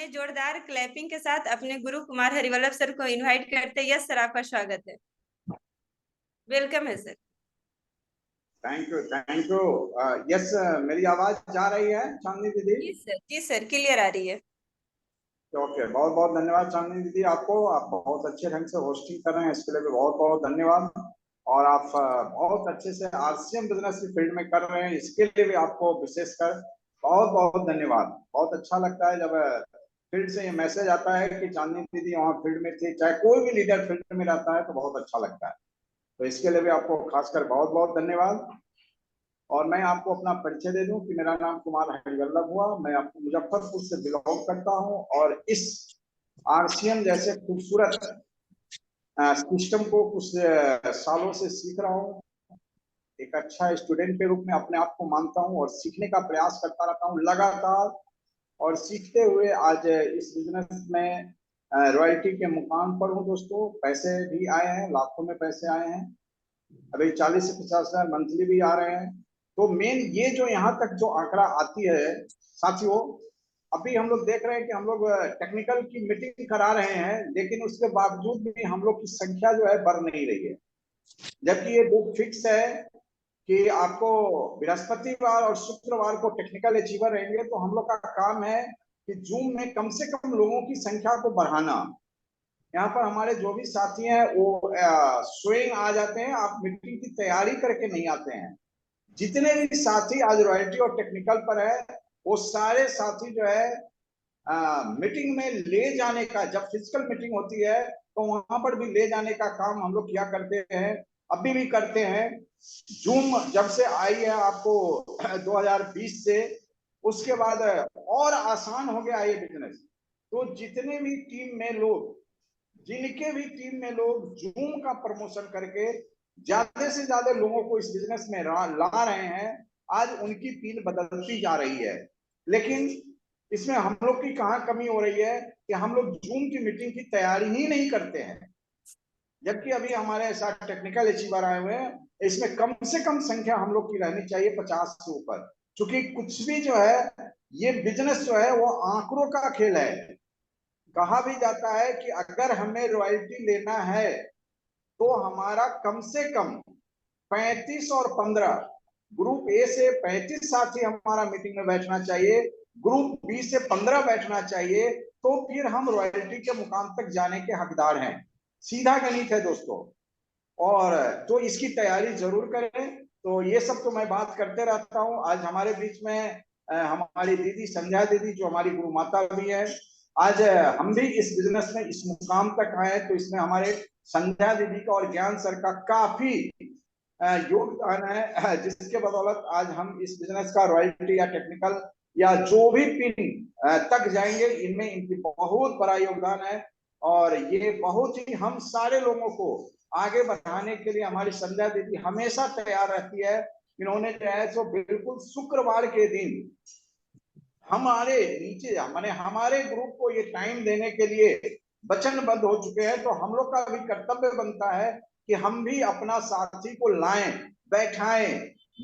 अपने जोरदार क्लैपिंग के साथ अपने गुरु कुमार हरिवल्लभ सर को इनवाइट करते हैं। यस सर, आपका स्वागत है, वेलकम है sir. Thank you thank you. Yes, मेरी आवाज जा रही है चांदनी दीदी? जी सर, क्लियर आ रही है। ओके, बहुत बहुत धन्यवाद चांदनी दीदी आपको। आप बहुत अच्छे ढंग से होस्टिंग कर रहे हैं, इसके लिए भी बहुत बहुत धन्यवाद। और आप बहुत अच्छे से आरसीएम बिजनेस की फील्ड में कर रहे हैं, इसके लिए भी आपको विशेषकर बहुत बहुत धन्यवाद। बहुत अच्छा लगता है जब फील्ड से ये मैसेज आता है कि चांदनी दीदी वहाँ फील्ड में थी। चाहे कोई भी लीडर फील्ड में रहता है तो बहुत अच्छा लगता है। तो इसके लिए भी आपको खासकर बहुत बहुत धन्यवाद। और मैं आपको अपना परिचय दे दूं कि मेरा नाम कुमार हरिवल्लभ हुआ। मैं आपको मुजफ्फरपुर से बिलोंग करता हूं और इस आरसीएम जैसे खूबसूरत सिस्टम को कुछ सालों से सीख रहा हूं। एक अच्छा स्टूडेंट के रूप में अपने आप को मानता हूं और सीखने का प्रयास करता रहता हूं लगातार। और सीखते हुए आज इस बिजनेस में रॉयल्टी के मुकाम पर हूं दोस्तों। पैसे भी आए हैं, लाखों में पैसे आए हैं। अभी 40 से 50 हजार मंथली भी आ रहे हैं। तो मेन ये जो यहाँ तक जो आंकड़ा आती है साथियों, अभी हम लोग देख रहे हैं कि हम लोग टेक्निकल की मीटिंग करा रहे हैं, लेकिन उसके बावजूद भी हम लोग की संख्या जो है बढ़ नहीं रही है। जबकि ये डेट फिक्स है कि आपको बृहस्पतिवार और शुक्रवार को टेक्निकल अचीवर रहेंगे। तो हम लोग का काम है कि जूम में कम से कम लोगों की संख्या को बढ़ाना। यहाँ पर हमारे जो भी साथी हैं वो स्वयं आ जाते हैं, आप मीटिंग की तैयारी करके नहीं आते हैं। जितने भी साथी आज रॉयल्टी और टेक्निकल पर है, वो सारे साथी जो है मीटिंग में ले जाने का, जब फिजिकल मीटिंग होती है तो वहां पर भी ले जाने का काम हम लोग किया करते हैं, अभी भी करते हैं। जूम जब से आई है आपको 2020 से, उसके बाद और आसान हो गया ये बिजनेस। तो जितने भी टीम में लोग, जिनके भी टीम में लोग जूम का प्रमोशन करके ज्यादा से ज्यादा लोगों को इस बिजनेस में ला रहे हैं, आज उनकी पील बदलती जा रही है। लेकिन इसमें हम लोग की कहाँ कमी हो रही है कि हम लोग जूम की मीटिंग की तैयारी ही नहीं करते हैं। जबकि अभी हमारे साथ टेक्निकल अचीवर आए हुए हैं, इसमें कम से कम संख्या हम लोग की रहनी चाहिए 50 से ऊपर। क्योंकि कुछ भी जो है, ये बिजनेस जो है वो आंकड़ों का खेल है। कहा भी जाता है कि अगर हमें रॉयल्टी लेना है तो हमारा कम से कम 35 और 15, ग्रुप ए से 35 साथी हमारा मीटिंग में बैठना चाहिए, ग्रुप बी से 15 बैठना चाहिए, तो फिर हम रॉयल्टी के मुकाम तक जाने के हकदार हैं। सीधा गणित है दोस्तों। और तो इसकी तैयारी जरूर करें। तो ये सब तो मैं बात करते रहता हूँ। आज हमारे बीच में हमारी दीदी संध्या दीदी, जो हमारी गुरु माता भी है, आज हम भी इस बिजनेस में इस मुकाम तक आए, तो इसमें हमारे संध्या दीदी का और ज्ञान सर का काफी योगदान है, जिसके बदौलत आज हम इस बिजनेस का रॉयल्टी या टेक्निकल या जो भी पिन तक जाएंगे, इनमें इनकी बहुत बड़ा योगदान है। और ये बहुत ही हम सारे लोगों को आगे बढ़ाने के लिए हमारी संध्या दीदी हमेशा तैयार रहती है। इन्होंने जो है सो बिल्कुल शुक्रवार के दिन हमारे नीचे मैंने हमारे ग्रुप को ये टाइम देने के लिए वचनबद्ध हो चुके हैं। तो हम लोग का भी कर्तव्य बनता है कि हम भी अपना साथी को लाएं, बैठाएं,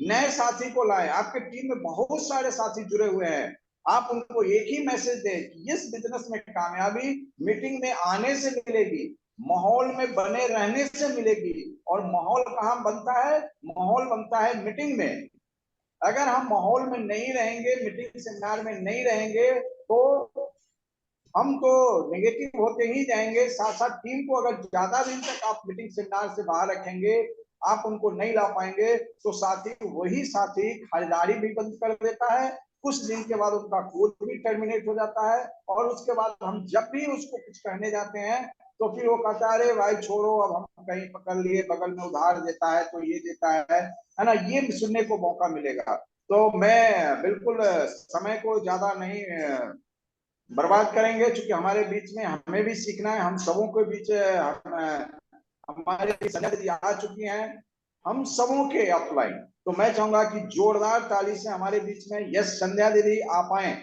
नए साथी को लाएं। आपके टीम में बहुत सारे साथी जुड़े हुए हैं, आप उनको एक ही मैसेज दें कि इस बिजनेस में कामयाबी मीटिंग में आने से मिलेगी, माहौल में बने रहने से मिलेगी। और माहौल कहाँ बनता है? माहौल बनता है मीटिंग में। अगर हम माहौल में नहीं रहेंगे, मीटिंग सेमिनार में नहीं रहेंगे, तो हम तो नेगेटिव होते ही जाएंगे। साथ साथ टीम को अगर ज्यादा दिन तक आप मीटिंग सेमिनार से बाहर रखेंगे, आप उनको नहीं ला पाएंगे, तो साथी वही साथी खरीदारी भी बंद कर देता है। कुछ दिन के बाद उनका कोड भी टर्मिनेट हो जाता है। और उसके बाद हम जब भी उसको कुछ कहने जाते हैं तो फिर वो कहता है, अरे भाई छोड़ो, अब हम कहीं पकड़ लिए, बगल में उधार देता है तो ये देता है ना, ये भी सुनने को मौका मिलेगा। तो मैं बिल्कुल समय को ज्यादा नहीं बर्बाद करेंगे, क्योंकि हमारे बीच में हमें भी सीखना है। हम सबों के बीच हमारे संध्या दीदी आ चुकी हैं, हम सबों के अपलाइन। तो मैं चाहूंगा कि जोरदार ताली से हमारे बीच में यस संध्या दीदी आप आए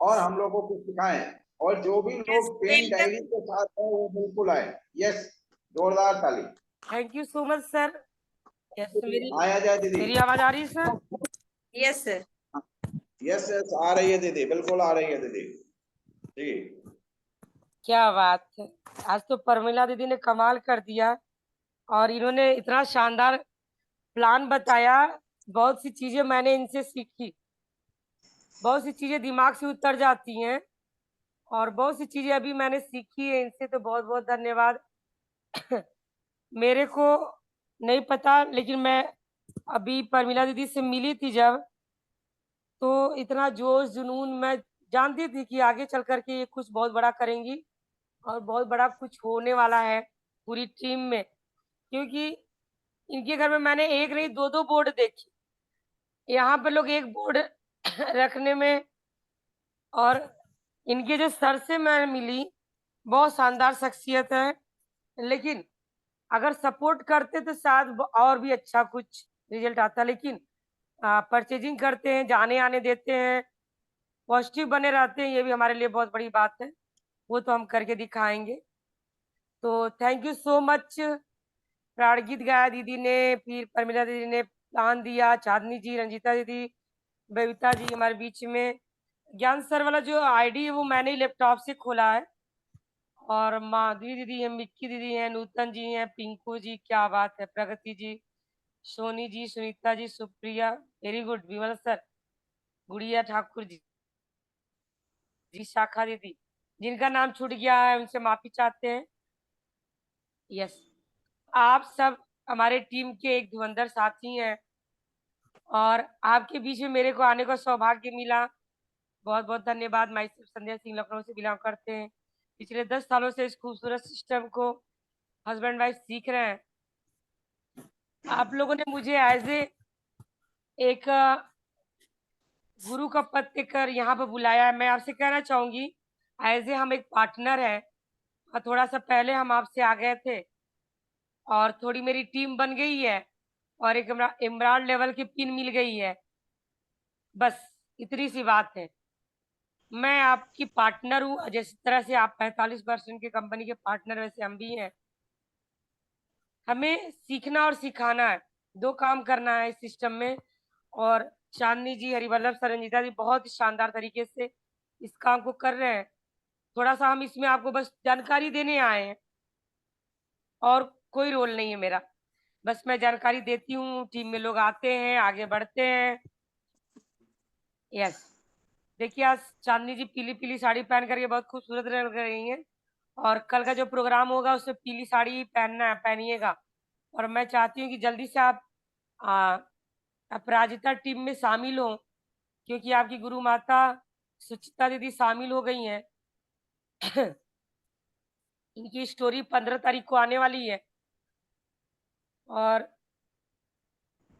और हम लोगों को सिखाएं। और जो भी लोग पेन डायरी के साथ हैं वो बिल्कुल आए। यस, जोरदार ताली। Thank you so much sir. आया जाए दीदी, मेरी आवाज आ रही है sir? Yes sir. Yes yes आ रही है दीदी, बिल्कुल आ रही है दीदी। जी। क्या बात है। आज तो परमिला दीदी ने कमाल कर दिया और इन्होंने इतना शानदार प्लान बताया। बहुत सी चीजें मैंने इनसे सीखी, बहुत सी चीजें दिमाग से उतर जाती हैं और बहुत सी चीजें अभी मैंने सीखी है इनसे, तो बहुत बहुत धन्यवाद। मेरे को नहीं पता, लेकिन मैं अभी परमिला दीदी से मिली थी जब, तो इतना जोश जुनून, मैं जानती थी कि आगे चल करके ये कुछ बहुत बड़ा करेंगी और बहुत बड़ा कुछ होने वाला है पूरी टीम में। क्योंकि इनके घर में मैंने एक नहीं दो दो बोर्ड देखी। यहाँ पे लोग एक बोर्ड रखने में, और इनके जो सर से मैं मिली, बहुत शानदार शख्सियत है। लेकिन अगर सपोर्ट करते तो शायद और भी अच्छा कुछ रिजल्ट आता। लेकिन परचेजिंग करते हैं, जाने आने देते हैं, पॉजिटिव बने रहते हैं, ये भी हमारे लिए बहुत बड़ी बात है। वो तो हम करके दिखाएंगे। तो थैंक यू सो मच। प्राणगीत गाया दीदी ने, फिर परमिला दीदी ने प्लान दिया, चांदनी जी, रंजीता दीदी, बबीता जी हमारे बीच में। ज्ञान सर वाला जो आईडी है वो मैंने ही लैपटॉप से खोला है। और माधुरी दीदी है, मिक्की दीदी है, नूतन जी हैं, पिंकू जी, क्या बात है, प्रगति जी, सोनी जी, सुनीता जी, सुप्रिया, वेरी गुड, विमल सर, गुड़िया ठाकुर जी, शाखा दीदी, जिनका नाम छूट गया है उनसे माफी चाहते हैं। यस, आप सब हमारे टीम के एक धुरंधर साथी हैं और आपके बीच में मेरे को आने का सौभाग्य मिला। बहुत बहुत धन्यवाद। मैं संध्या सिंह, लखनऊ से बिलोंग करते हैं। पिछले 10 सालों से इस खूबसूरत सिस्टम को हस्बैंड वाइफ सीख रहे हैं। आप लोगों ने मुझे एज ए एक गुरु का पद देकर यहाँ पर बुलाया है। मैं आपसे कहना चाहूंगी, एज ए हम एक पार्टनर है, और थोड़ा सा पहले हम आपसे आ गए थे और थोड़ी मेरी टीम बन गई है और एक इमरान लेवल की पिन मिल गई है। बस इतनी सी बात है। मैं आपकी पार्टनर हूँ, जिस तरह से आप 45% की कंपनी के पार्टनर, वैसे हम भी हैं। हमें सीखना और सिखाना है, दो काम करना है इस सिस्टम में। और चांदनी जी, हरिवल्लभ सर, रंजीता जी बहुत ही शानदार तरीके से इस काम को कर रहे हैं। थोड़ा सा हम इसमें आपको बस जानकारी देने आए हैं और कोई रोल नहीं है मेरा। बस मैं जानकारी देती हूँ, टीम में लोग आते हैं, आगे बढ़ते हैं। यस, देखिए आज चांदनी जी पीली पीली साड़ी पहन करके बहुत खूबसूरत लग रही हैं। और कल का जो प्रोग्राम होगा उसमें पीली साड़ी पहनना है, पहनिएगा। और मैं चाहती हूँ कि जल्दी से आप आ, अपराजिता टीम में शामिल हो, क्योंकि आपकी गुरु माता सुचिता दीदी शामिल हो गई हैं। इनकी स्टोरी 15 तारीख को आने वाली है और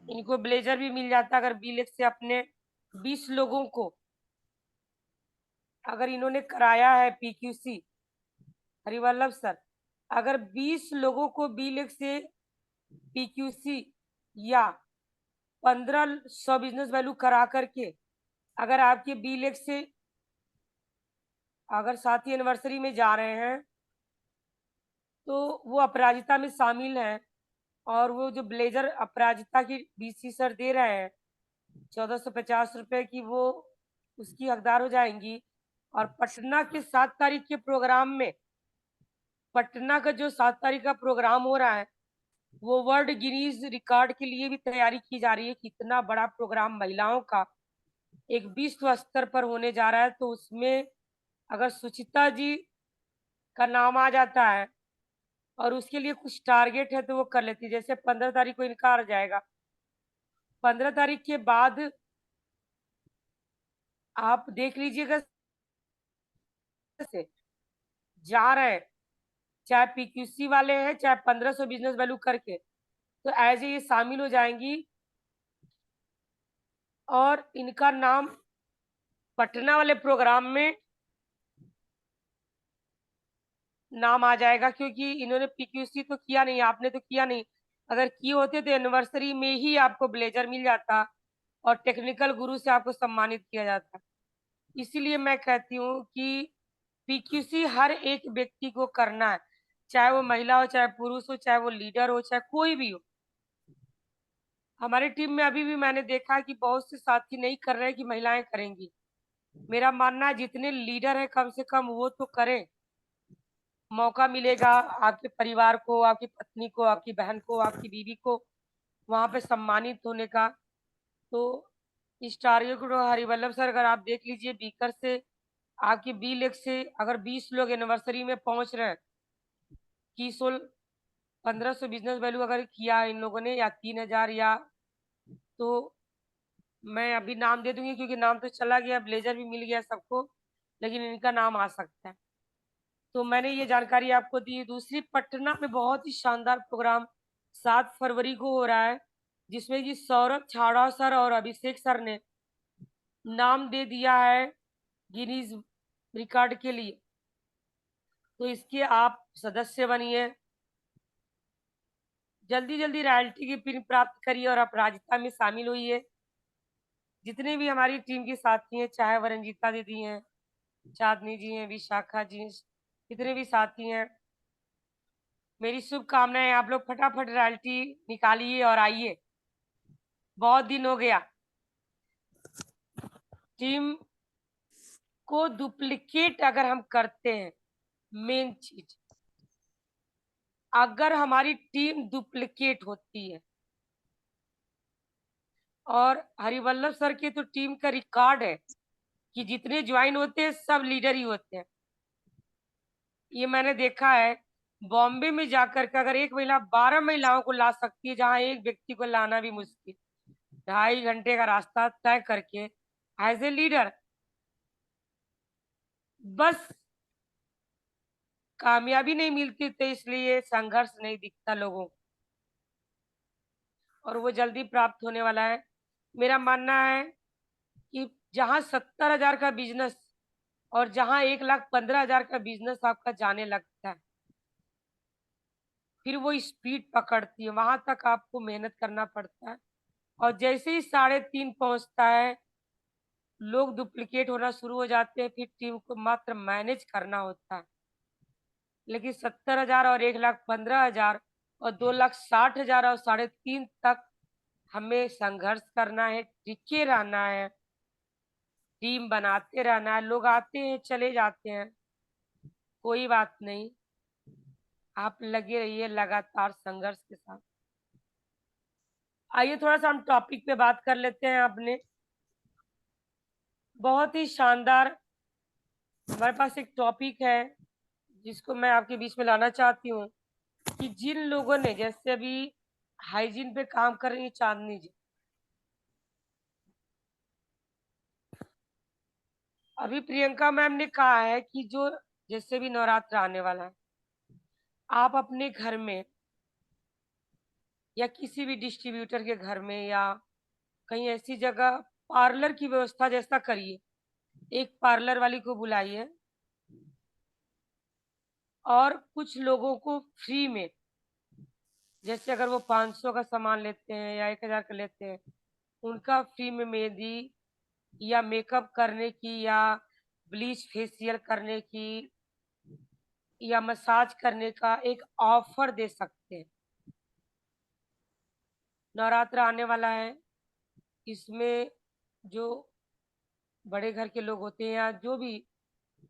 इनको ब्लेजर भी मिल जाता अगर बीलेक्स से अपने 20 लोगों को, अगर इन्होंने कराया है पीक्यूसी, हरिवल्लभ सर, अगर 20 लोगों को बीलेक्स से पीक्यूसी या 1500 बिजनेस वैल्यू करा करके, अगर आपके बीलेक्स से अगर साथी एनिवर्सरी में जा रहे हैं तो वो अपराजिता में शामिल हैं। और वो जो ब्लेजर अपराजिता की बीसी सर दे रहे हैं 1450 रुपए की, वो उसकी हकदार हो जाएंगी। और पटना के 7 तारीख के प्रोग्राम में, पटना का जो 7 तारीख का प्रोग्राम हो रहा है वो वर्ल्ड गिनीज रिकॉर्ड के लिए भी तैयारी की जा रही है। कितना बड़ा प्रोग्राम महिलाओं का एक विश्व स्तर पर होने जा रहा है, तो उसमें अगर सुचिता जी का नाम आ जाता है और उसके लिए कुछ टारगेट है तो वो कर लेती है। जैसे 15 तारीख को इनका आ जाएगा, 15 तारीख के बाद आप देख लीजिएगा से जा रहे हैं, चाहे पीक्यूसी वाले हैं चाहे 1500 बिजनेस वैल्यू करके, तो एज ये शामिल हो जाएंगी और इनका नाम पटना वाले प्रोग्राम में नाम आ जाएगा। क्योंकि इन्होंने पीक्यूसी तो किया नहीं, आपने तो किया नहीं। अगर किए होते तो एनिवर्सरी में ही आपको ब्लेजर मिल जाता और टेक्निकल गुरु से आपको सम्मानित किया जाता। इसीलिए मैं कहती हूँ कि पीक्यूसी हर एक व्यक्ति को करना है, चाहे वो महिला हो, चाहे पुरुष हो, चाहे वो लीडर हो, चाहे कोई भी हो। हमारी टीम में अभी भी मैंने देखा कि बहुत से साथी नहीं कर रहे कि महिलाएं करेंगी। मेरा मानना है जितने लीडर हैं कम से कम वो तो करें। मौका मिलेगा आपके परिवार को, आपकी पत्नी को, आपकी बहन को, आपकी बीवी को वहां पे सम्मानित होने का। तो इस टारगेट को हरिवल्लभ सर अगर आप देख लीजिए, बीकर से आपकी बी लेग से अगर 20 लोग एनिवर्सरी में पहुंच रहे हैं, की सोल 1500 बिजनेस वैल्यू अगर किया इन लोगों ने या 3000 या, तो मैं अभी नाम दे दूंगी क्योंकि नाम तो चला गया, ब्लेजर भी मिल गया सबको, लेकिन इनका नाम आ सकता है। तो मैंने ये जानकारी आपको दी। दूसरी, पटना में बहुत ही शानदार प्रोग्राम 7 फरवरी को हो रहा है, जिसमें कि सौरभ छाड़ा सर और अभिषेक सर ने नाम दे दिया है गिनीज रिकॉर्ड के लिए। तो इसके आप सदस्य बनिए, जल्दी जल्दी रॉयल्टी की पिन प्राप्त करिए और अपराजिता में शामिल होइए। जितने भी हमारी टीम की साथी हैं, चाहे वो रंजीता दीदी हैं, चांदनी जी हैं, विशाखा जी हैं, जितने भी साथी हैं, मेरी शुभकामनाएं। आप लोग फटाफट रॉयल्टी निकालिए और आइए। बहुत दिन हो गया। टीम को डुप्लीकेट अगर हम करते हैं, मेन चीज, अगर हमारी टीम डुप्लीकेट होती है, और हरिवल्लभ सर की तो टीम का रिकॉर्ड है कि जितने ज्वाइन होते हैं सब लीडर ही होते हैं। ये मैंने देखा है। बॉम्बे में जाकर के अगर एक महिला 12 महिलाओं को ला सकती है, जहां एक व्यक्ति को लाना भी मुश्किल, 2.5 घंटे का रास्ता तय करके एज ए लीडर, बस कामयाबी नहीं मिलती तो इसलिए संघर्ष नहीं दिखता लोगों को, और वो जल्दी प्राप्त होने वाला है। मेरा मानना है कि जहां 70,000 का बिजनेस और जहां 1,15,000 का बिजनेस आपका जाने लगता है, फिर वो स्पीड पकड़ती है, वहां तक आपको मेहनत करना पड़ता है। और जैसे ही 3.5 पहुंचता है, लोग डुप्लीकेट होना शुरू हो जाते हैं, फिर टीम को मात्र मैनेज करना होता है। लेकिन 70,000 और 1,15,000 और 2,60,000 और 3.5 तक हमें संघर्ष करना है, टिके रहना है, टीम बनाते रहना है। लोग आते हैं चले जाते हैं, कोई बात नहीं, आप लगे रहिए लगातार संघर्ष के साथ। आइए थोड़ा सा हम टॉपिक पे बात कर लेते हैं। आपने बहुत ही शानदार हमारे पास एक टॉपिक है जिसको मैं आपके बीच में लाना चाहती हूँ कि जिन लोगों ने, जैसे अभी हाइजीन पे काम कर रही है चांदनी जी, अभी प्रियंका मैम ने कहा है कि जो जैसे भी नवरात्र आने वाला है, आप अपने घर में या किसी भी डिस्ट्रीब्यूटर के घर में या कहीं ऐसी जगह पार्लर की व्यवस्था जैसा करिए। एक पार्लर वाली को बुलाइए और कुछ लोगों को फ्री में, जैसे अगर वो 500 का सामान लेते हैं या 1,000 का लेते हैं, उनका फ्री में मेहंदी या मेकअप करने की या ब्लीच फेशियल करने की या मसाज करने का एक ऑफर दे सकते हैं। नवरात्र आने वाला है, इसमें जो बड़े घर के लोग होते हैं या जो भी,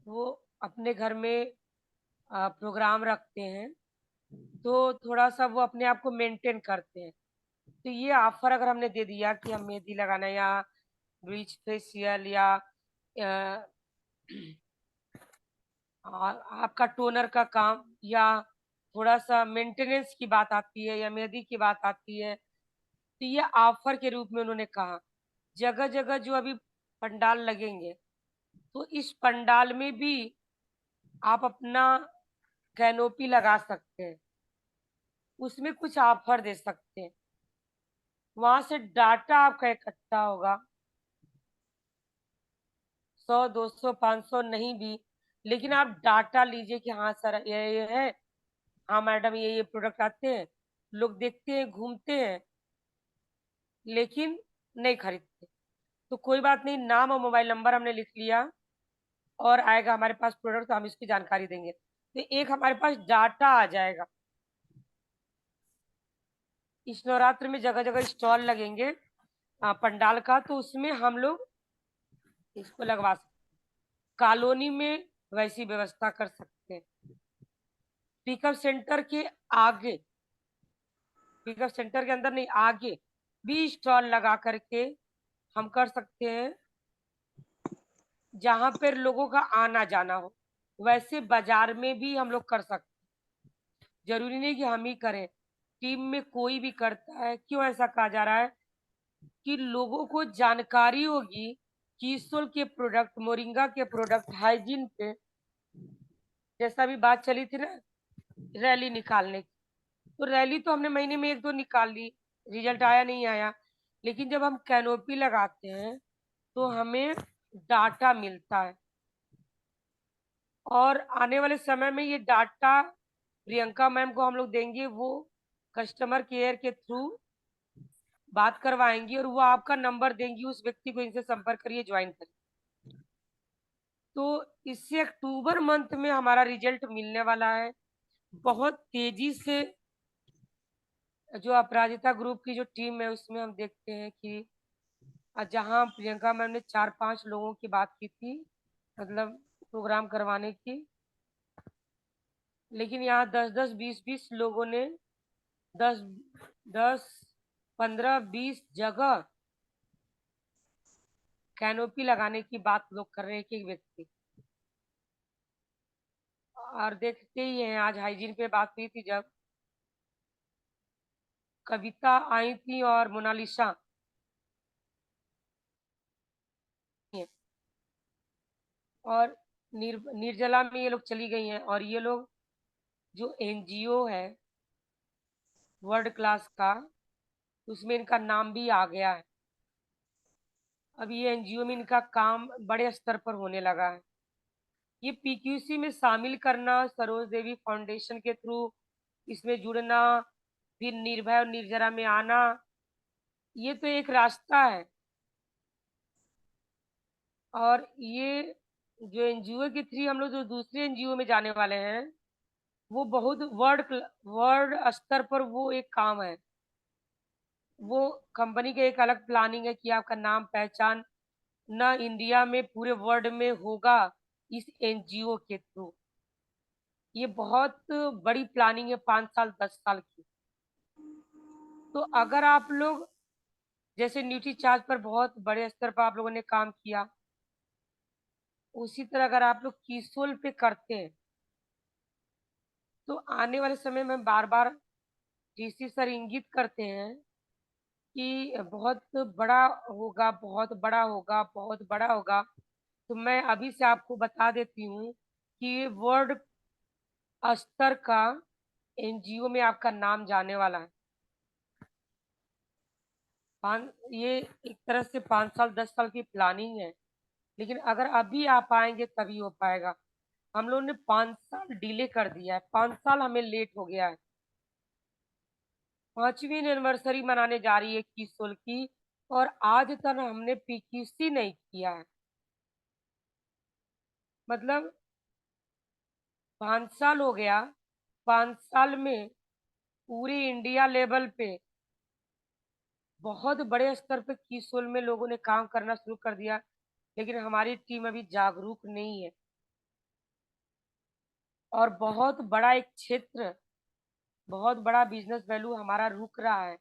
वो अपने घर में प्रोग्राम रखते हैं, तो थोड़ा सा वो अपने आप को मेंटेन करते हैं। तो ये ऑफर अगर हमने दे दिया कि हम मेहंदी लगाना या ब्लीच फेशियल या आपका टोनर का काम या थोड़ा सा मेंटेनेंस की बात आती है या मेहंदी की बात आती है, तो ये ऑफर के रूप में उन्होंने कहा। जगह जगह जो अभी पंडाल लगेंगे, तो इस पंडाल में भी आप अपना कैनोपी लगा सकते हैं, उसमें कुछ ऑफर दे सकते हैं। वहां से डाटा आपका इकट्ठा होगा, 100 200 500 नहीं भी, लेकिन आप डाटा लीजिए कि हाँ सर ये है, हाँ मैडम ये प्रोडक्ट आते हैं, लोग देखते हैं घूमते हैं लेकिन नहीं खरीदते। तो कोई बात नहीं, नाम और मोबाइल नंबर हमने लिख लिया और आएगा हमारे पास प्रोडक्ट, तो हम इसकी जानकारी देंगे, तो एक हमारे पास डाटा आ जाएगा। इस नवरात्र में जगह जगह स्टॉल लगेंगे पंडाल का, तो उसमें हम लोग इसको लगवा सकते। कॉलोनी में वैसी व्यवस्था कर सकते हैं। पिकअप सेंटर के आगे, पिकअप सेंटर के अंदर नहीं, आगे भी स्टॉल लगा करके हम कर सकते हैं, जहां पर लोगों का आना जाना हो। वैसे बाजार में भी हम लोग कर सकते हैं, जरूरी नहीं कि हम ही करें, टीम में कोई भी करता है। क्यों ऐसा कहा जा रहा है कि लोगों को जानकारी होगी कीसोल के प्रोडक्ट, मोरिंगा के प्रोडक्ट, हाइजीन पे। जैसा भी बात चली थी ना रैली निकालने की, तो रैली तो हमने महीने में 1-2 निकाल ली, रिजल्ट आया नहीं आया, लेकिन जब हम कैनोपी लगाते हैं तो हमें डाटा मिलता है, और आने वाले समय में ये डाटा प्रियंका मैम को हम लोग देंगे, वो कस्टमर केयर के थ्रू बात करवाएंगी और वो आपका नंबर देंगी उस व्यक्ति को, इनसे संपर्क करिए, ज्वाइन करिए। तो इससे अक्टूबर मंथ में हमारा रिजल्ट मिलने वाला है। बहुत तेजी से जो अपराजिता ग्रुप की जो टीम है उसमें हम देखते हैं कि जहां प्रियंका मैम ने 4-5 लोगों की बात की थी, मतलब प्रोग्राम करवाने की, लेकिन यहाँ 10-10, 20-20 लोगों ने 10-10, 15-20 जगह कैनोपी लगाने की बात लोग कर रहे हैं, एक व्यक्ति। और देखते ही हैं, आज हाइजीन पे बात हुई थी, जब कविता आई थी और मोनालिसा, और निर्जला में ये लोग चली गई हैं, और ये लोग जो एनजीओ है वर्ल्ड क्लास का, उसमें इनका नाम भी आ गया है। अब ये एनजीओ में इनका काम बड़े स्तर पर होने लगा है। ये पीक्यूसी में शामिल करना, सरोज देवी फाउंडेशन के थ्रू इसमें जुड़ना, फिर निर्भय और निर्जरा में आना, ये तो एक रास्ता है। और ये जो एनजीओ के थ्रू हम लोग जो दूसरे एनजीओ में जाने वाले हैं, वो बहुत वर्ल्ड स्तर पर वो एक काम है। वो कंपनी के एक अलग प्लानिंग है कि आपका नाम पहचान ना इंडिया में, पूरे वर्ल्ड में होगा इस एनजीओ के थ्रू। ये बहुत बड़ी प्लानिंग है, 5 साल 10 साल की। तो अगर आप लोग जैसे न्यूट्री चार्ज पर बहुत बड़े स्तर पर आप लोगों ने काम किया, उसी तरह अगर आप लोग कीसोल पे करते हैं, तो आने वाले समय में बार बार डीसी सर इंगित करते हैं कि बहुत बड़ा होगा, बहुत बड़ा होगा, बहुत बड़ा होगा। तो मैं अभी से आपको बता देती हूँ कि ये वर्ल्ड स्तर का एनजीओ में आपका नाम जाने वाला है। ये एक तरह से 5 साल 10 साल की प्लानिंग है, लेकिन अगर अभी आप आएंगे तभी हो पाएगा। हम लोगों ने 5 साल डिले कर दिया है, 5 साल हमें लेट हो गया है। 5वीं एनिवर्सरी मनाने जा रही है कीसोल की, और आज तक हमने पीक्यूसी नहीं किया है। मतलब 5 साल हो गया, 5 साल में पूरे इंडिया लेवल पे बहुत बड़े स्तर पे कीसोल में लोगों ने काम करना शुरू कर दिया, लेकिन हमारी टीम अभी जागरूक नहीं है। और बहुत बड़ा एक क्षेत्र, बहुत बड़ा बिजनेस वैल्यू हमारा रुक रहा है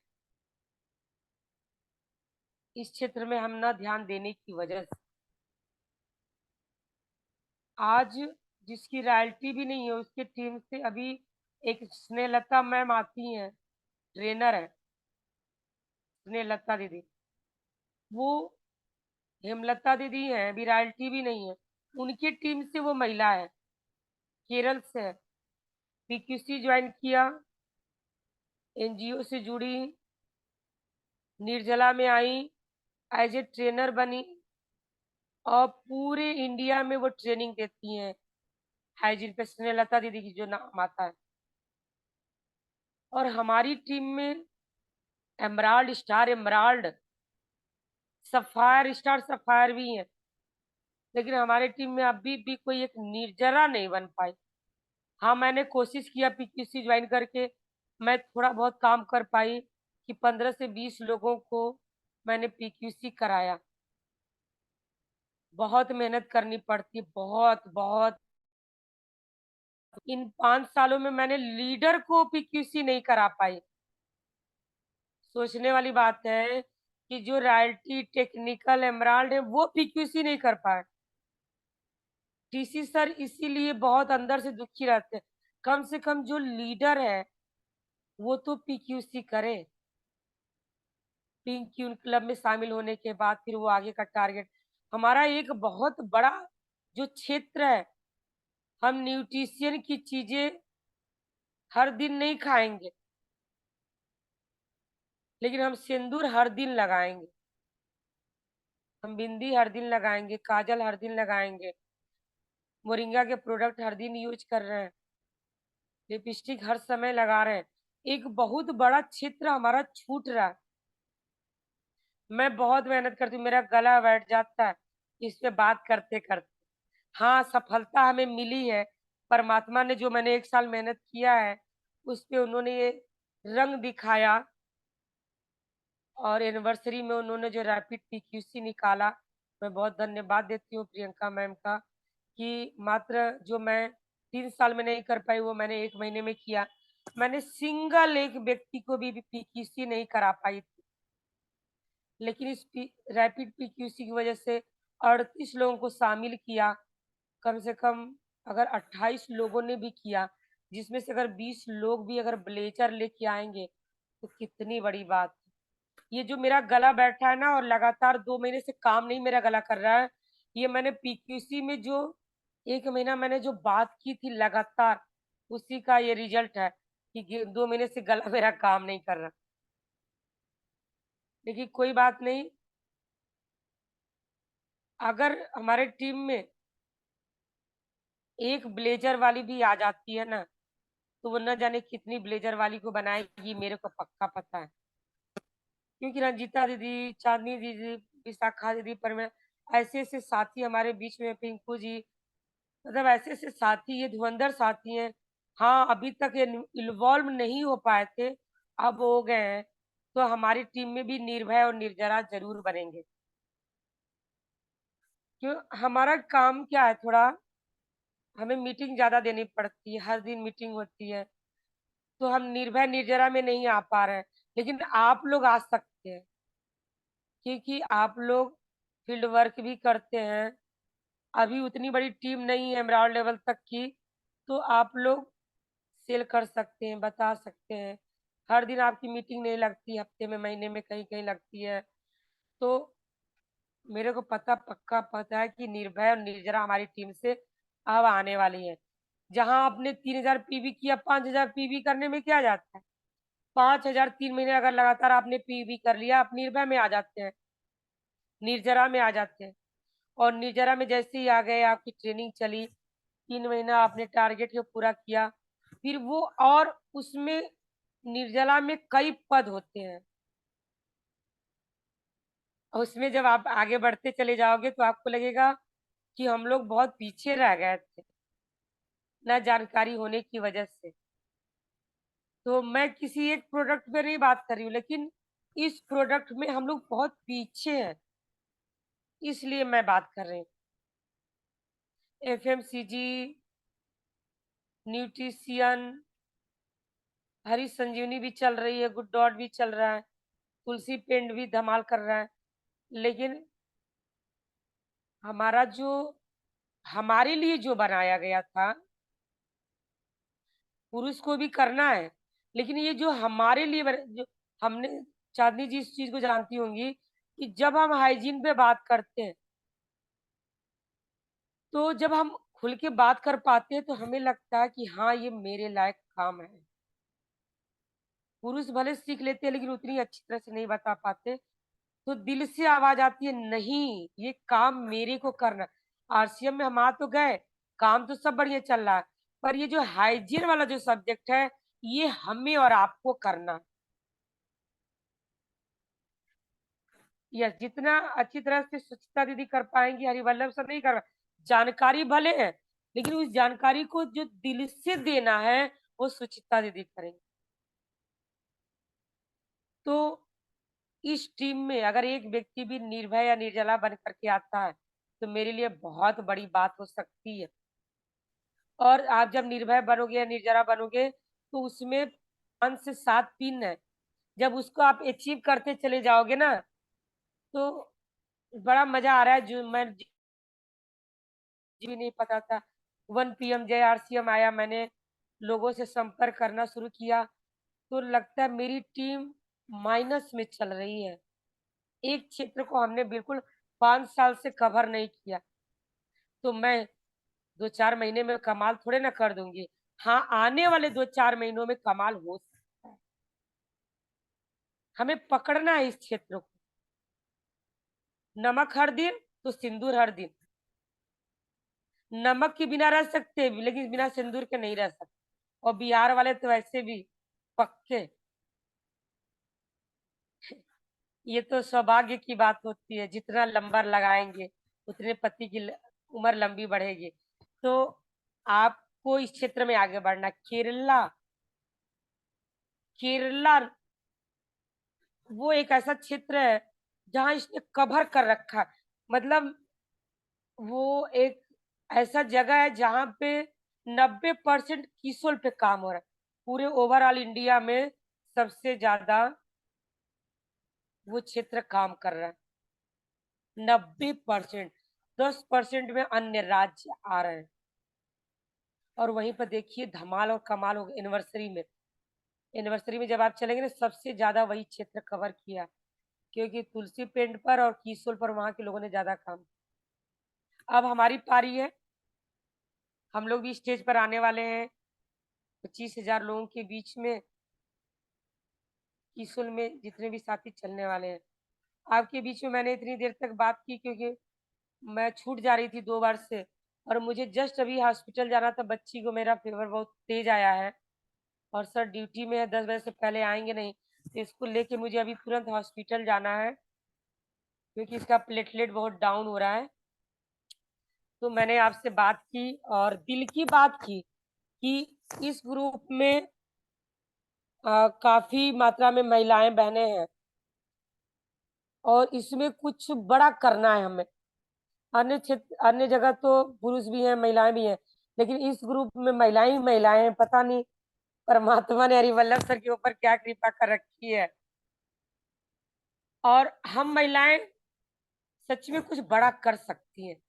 इस क्षेत्र में, हम ना ध्यान देने की वजह से। आज जिसकी रॉयल्टी भी नहीं है, उसकी टीम से अभी एक स्नेहलता मैम आती हैं, ट्रेनर है स्नेहलता दीदी, वो हेमलता दीदी है, अभी रॉयल्टी भी नहीं है, उनकी टीम से वो महिला है, केरल से है, पीक्यूसी ज्वाइन किया, एनजीओ से जुड़ी, निर्जला में आई, एज ए ट्रेनर बनी, और पूरे इंडिया में वो ट्रेनिंग देती हैं हाइजीन पे, स्नेहलता दीदी की जो नाम आता है। और हमारी टीम में emerald star, emerald sapphire star, sapphire भी है, लेकिन हमारी टीम में अभी भी कोई एक निर्जरा नहीं बन पाई। हाँ, मैंने कोशिश किया पीक्यूसी ज्वाइन करके, मैं थोड़ा बहुत काम कर पाई कि 15 से 20 लोगों को मैंने पीक्यूसी कराया, बहुत मेहनत करनी पड़ती है, बहुत बहुत। इन 5 सालों में मैंने लीडर को पीक्यूसी नहीं करा पाई। सोचने वाली बात है कि जो रॉयल्टी, टेक्निकल, एमराल्ड है वो पीक्यूसी नहीं कर पाए। टीसी सर इसीलिए बहुत अंदर से दुखी रहते हैं। कम से कम जो लीडर है वो तो पीक्यूसी करे। पिंक क्यून क्लब में शामिल होने के बाद फिर वो आगे का टारगेट, हमारा एक बहुत बड़ा जो क्षेत्र है, हम न्यूट्रिशन की चीजें हर दिन नहीं खाएंगे, लेकिन हम सिंदूर हर दिन लगाएंगे, हम बिंदी हर दिन लगाएंगे, काजल हर दिन लगाएंगे, मोरिंगा के प्रोडक्ट हर दिन यूज कर रहे हैं, लिपस्टिक हर समय लगा रहे हैं। एक बहुत बड़ा क्षेत्र हमारा छूट रहा है। मैं बहुत मेहनत करती हूँ, मेरा गला बैठ जाता है इस पे बात करते करते। हाँ, सफलता हमें मिली है। परमात्मा ने जो मैंने 1 साल मेहनत किया है, उस पे उन्होंने ये रंग दिखाया, और एनिवर्सरी में उन्होंने जो रैपिड पीक्यूसी निकाला, मैं बहुत धन्यवाद देती हूँ प्रियंका मैम का, कि मात्र जो मैं 3 साल में नहीं कर पाई वो मैंने 1 महीने में किया। मैंने सिंगल एक व्यक्ति को भी पीक्यूसी नहीं करा पाई थी, लेकिन इस रैपिड पीक्यूसी की वजह से 38 लोगों को शामिल किया। कम से कम अगर 28 लोगों ने भी किया, जिसमें से अगर 20 लोग भी अगर ब्लेजर लेके आएंगे तो कितनी बड़ी बात है। ये जो मेरा गला बैठा है ना, और लगातार 2 महीने से काम नहीं मेरा गला कर रहा है, ये मैंने पीक्यूसी में जो 1 महीना मैंने जो बात की थी लगातार, उसी का ये रिजल्ट है कि 2 महीने से गला मेरा काम नहीं कर रहा। लेकिन कोई बात नहीं, अगर हमारे टीम में एक ब्लेजर वाली भी आ जाती है ना, तो वो न जाने कितनी ब्लेजर वाली को बनाएगी, मेरे को पक्का पता है। क्योंकि रंजीता दीदी, चांदनी दीदी, विशाखा दीदी, पर ऐसे ऐसे साथी हमारे बीच में, पिंकू जी, मतलब ऐसे ऐसे साथी, ये धुरंधर साथी हैं। हाँ, अभी तक ये इन्वॉल्व नहीं हो पाए थे, अब हो गए हैं, तो हमारी टीम में भी निर्भय और निर्जरा जरूर बनेंगे। क्यों, हमारा काम क्या है, थोड़ा हमें मीटिंग ज्यादा देनी पड़ती है, हर दिन मीटिंग होती है, तो हम निर्भय निर्जरा में नहीं आ पा रहे हैं। लेकिन आप लोग आ सकते हैं, क्योंकि आप लोग फील्ड वर्क भी करते हैं। अभी उतनी बड़ी टीम नहीं है एमराल्ड लेवल तक की, तो आप लोग सेल कर सकते हैं, बता सकते हैं। हर दिन आपकी मीटिंग नहीं लगती, हफ्ते में, महीने में कहीं कहीं लगती है। तो मेरे को पक्का पता है कि निर्भय और निर्जरा हमारी टीम से अब आने वाली है। जहां आपने 3000 पीवी किया, 5000 पीवी करने में क्या जाता है? 5000 3 महीने अगर लगातार आपने पीवी कर लिया, आप निर्भय में आ जाते हैं, निर्जरा में आ जाते हैं। और निर्जरा में जैसे ही आ गए, आपकी ट्रेनिंग चली, 3 महीना आपने टारगेट को पूरा किया, फिर वो, और उसमें निर्जला में कई पद होते हैं, और उसमें जब आप आगे बढ़ते चले जाओगे तो आपको लगेगा कि हम लोग बहुत पीछे रह गए थे, न जानकारी होने की वजह से। तो मैं किसी एक प्रोडक्ट पे नहीं बात कर रही हूँ, लेकिन इस प्रोडक्ट में हम लोग बहुत पीछे हैं, इसलिए मैं बात कर रही हूँ। एफएमसीजी, न्यूट्रिशियन, हरी संजीवनी भी चल रही है, गुड डॉट भी चल रहा है, तुलसी पेंट भी धमाल कर रहा है। लेकिन हमारा जो, हमारे लिए जो बनाया गया था, पुरुष को भी करना है, लेकिन ये जो हमारे लिए जो हमने, चांदनी जी इस चीज को जानती होंगी कि जब हम हाइजीन पे बात करते हैं, तो जब हम खुल के बात कर पाते हैं तो हमें लगता है कि हाँ, ये मेरे लायक काम है। पुरुष भले सीख लेते हैं, लेकिन उतनी अच्छी तरह से नहीं बता पाते, तो दिल से आवाज आती है, नहीं, ये काम मेरे को करना। आरसीएम में हम आ तो गए, काम तो सब बढ़िया चल रहा है, पर ये जो हाइजीन वाला जो सब्जेक्ट है, ये हमें और आपको करना। यस, जितना अच्छी तरह से स्वच्छता दीदी कर पाएंगी, हरिवल्लभ सर नहीं कर, जानकारी भले है, लेकिन उस जानकारी को जो दिल से देना है, वो सुचिता दीदी करेंगे। तो इस टीम में अगर एक व्यक्ति भी निर्भय या निर्जला बन करके आता है, तो मेरे लिए बहुत बड़ी बात हो सकती है। और आप जब निर्भय बनोगे या निर्जरा बनोगे तो उसमें 5 से 7 पिन है। जब उसको आप अचीव करते चले जाओगे ना तो बड़ा मजा आ रहा है। जो मैं भी नहीं पता था 1 PM जय आरसीएम आया, मैंने लोगों से संपर्क करना शुरू किया तो लगता है मेरी टीम माइनस में चल रही है। एक क्षेत्र को हमने बिल्कुल 5 साल से कवर नहीं किया तो मैं 2-4 महीने में कमाल थोड़े ना कर दूंगी। हाँ, आने वाले 2-4 महीनों में कमाल हो सकता है। हमें पकड़ना है इस क्षेत्र को। नमक हर दिन तो सिंदूर हर दिन। नमक के बिना रह सकते हैं लेकिन बिना सिंदूर के नहीं रह सकते। और बिहार वाले तो वैसे भी पक्के। ये तो सौभाग्य की बात होती है, जितना लंबा लगाएंगे उतने पति की उम्र लंबी बढ़ेगी। तो आपको इस क्षेत्र में आगे बढ़ना। केरला केरला वो एक ऐसा क्षेत्र है जहां इसने कवर कर रखा है। मतलब वो एक ऐसा जगह है जहां पे 90% किसोल पे काम हो रहा है। पूरे ओवरऑल इंडिया में सबसे ज्यादा वो क्षेत्र काम कर रहा है। 90%। 10% में अन्य राज्य आ रहे हैं। और वहीं पर देखिए धमाल और कमाल हो एनिवर्सरी में। एनिवर्सरी में जब आप चलेंगे ना सबसे ज्यादा वही क्षेत्र कवर किया क्योंकि तुलसी पेंट पर और किसोल पर वहां के लोगों ने ज्यादा काम किया। अब हमारी पारी है। हम लोग भी स्टेज पर आने वाले हैं 25,000 लोगों के बीच में। किसुल में जितने भी साथी चलने वाले हैं आपके बीच में। मैंने इतनी देर तक बात की क्योंकि मैं छूट जा रही थी 2 बार से और मुझे जस्ट अभी हॉस्पिटल जाना था। बच्ची को मेरा फीवर बहुत तेज आया है और सर ड्यूटी में है, 10 बजे से पहले आएंगे नहीं तो इसको लेके मुझे अभी तुरंत हॉस्पिटल जाना है क्योंकि इसका प्लेटलेट बहुत डाउन हो रहा है। तो मैंने आपसे बात की और दिल की बात की कि इस ग्रुप में काफी मात्रा में महिलाएं बहनें हैं और इसमें कुछ बड़ा करना है हमें। अन्य क्षेत्र अन्य जगह तो पुरुष भी हैं महिलाएं भी हैं लेकिन इस ग्रुप में महिलाएं ही महिलाएं हैं। पता नहीं परमात्मा ने हरिवल्लभ सर के ऊपर क्या कृपा कर रखी है। और हम महिलाएं सच में कुछ बड़ा कर सकती हैं।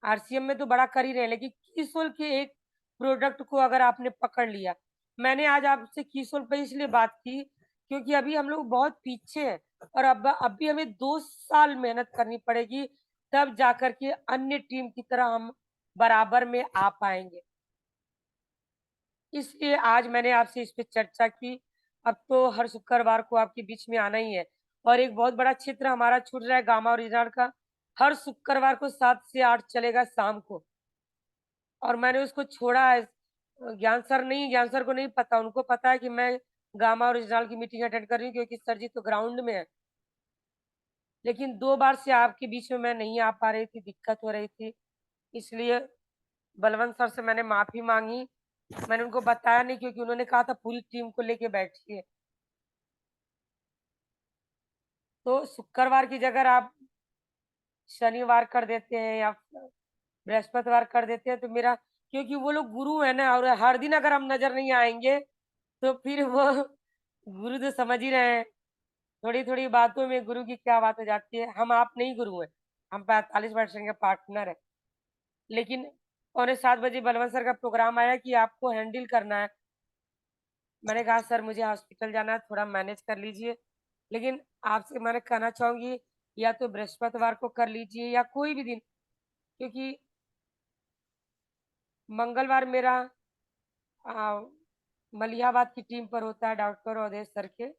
आरसीएम में तो बड़ा कर ही रहे हैं लेकिन किसोल के एक प्रोडक्ट को अगर आपने पकड़ लिया। मैंने आज आपसे किसोल पे इसलिए बात की क्योंकि अभी हम लोग बहुत पीछे हैं और अब अभी हमें 2 साल मेहनत करनी पड़ेगी तब जाकर के अन्य टीम की तरह हम बराबर में आ पाएंगे। इसलिए आज मैंने आपसे इस पे चर्चा की। अब तो हर शुक्रवार को आपके बीच में आना ही है और एक बहुत बड़ा क्षेत्र हमारा छूट रहा है गामा ओरिजिनल का। हर शुक्रवार को 7 से 8 चलेगा शाम को और मैंने उसको छोड़ा है। ज्ञान सर को नहीं पता, उनको पता है कि मैं गामा ओरिजिनल की मीटिंग अटेंड कर रही हूँ क्योंकि सर जी तो ग्राउंड में है। लेकिन 2 बार से आपके बीच में मैं नहीं आ पा रही थी, दिक्कत हो रही थी इसलिए बलवंत सर से मैंने माफी मांगी। मैंने उनको बताया नहीं क्योंकि उन्होंने कहा था पूरी टीम को लेके बैठिए। तो शुक्रवार की जगह आप शनिवार कर देते हैं या बृहस्पतिवार कर देते हैं तो मेरा क्योंकि वो लोग गुरु है ना और हर दिन अगर हम नजर नहीं आएंगे तो फिर वो गुरु तो समझ ही रहे हैं। थोड़ी थोड़ी बातों में गुरु की क्या बात हो जाती है। हम आप नहीं गुरु है, हम 45% के पार्टनर है। लेकिन 6:45 बलवंत सर का प्रोग्राम आया कि आपको हैंडल करना है। मैंने कहा सर मुझे हॉस्पिटल जाना है, थोड़ा मैनेज कर लीजिए। लेकिन आपसे मैंने कहना चाहूंगी या तो बृहस्पतिवार को कर लीजिए या कोई भी दिन क्योंकि मंगलवार मेरा मलिहाबाद की टीम पर होता है डॉक्टर अवधेश सर के।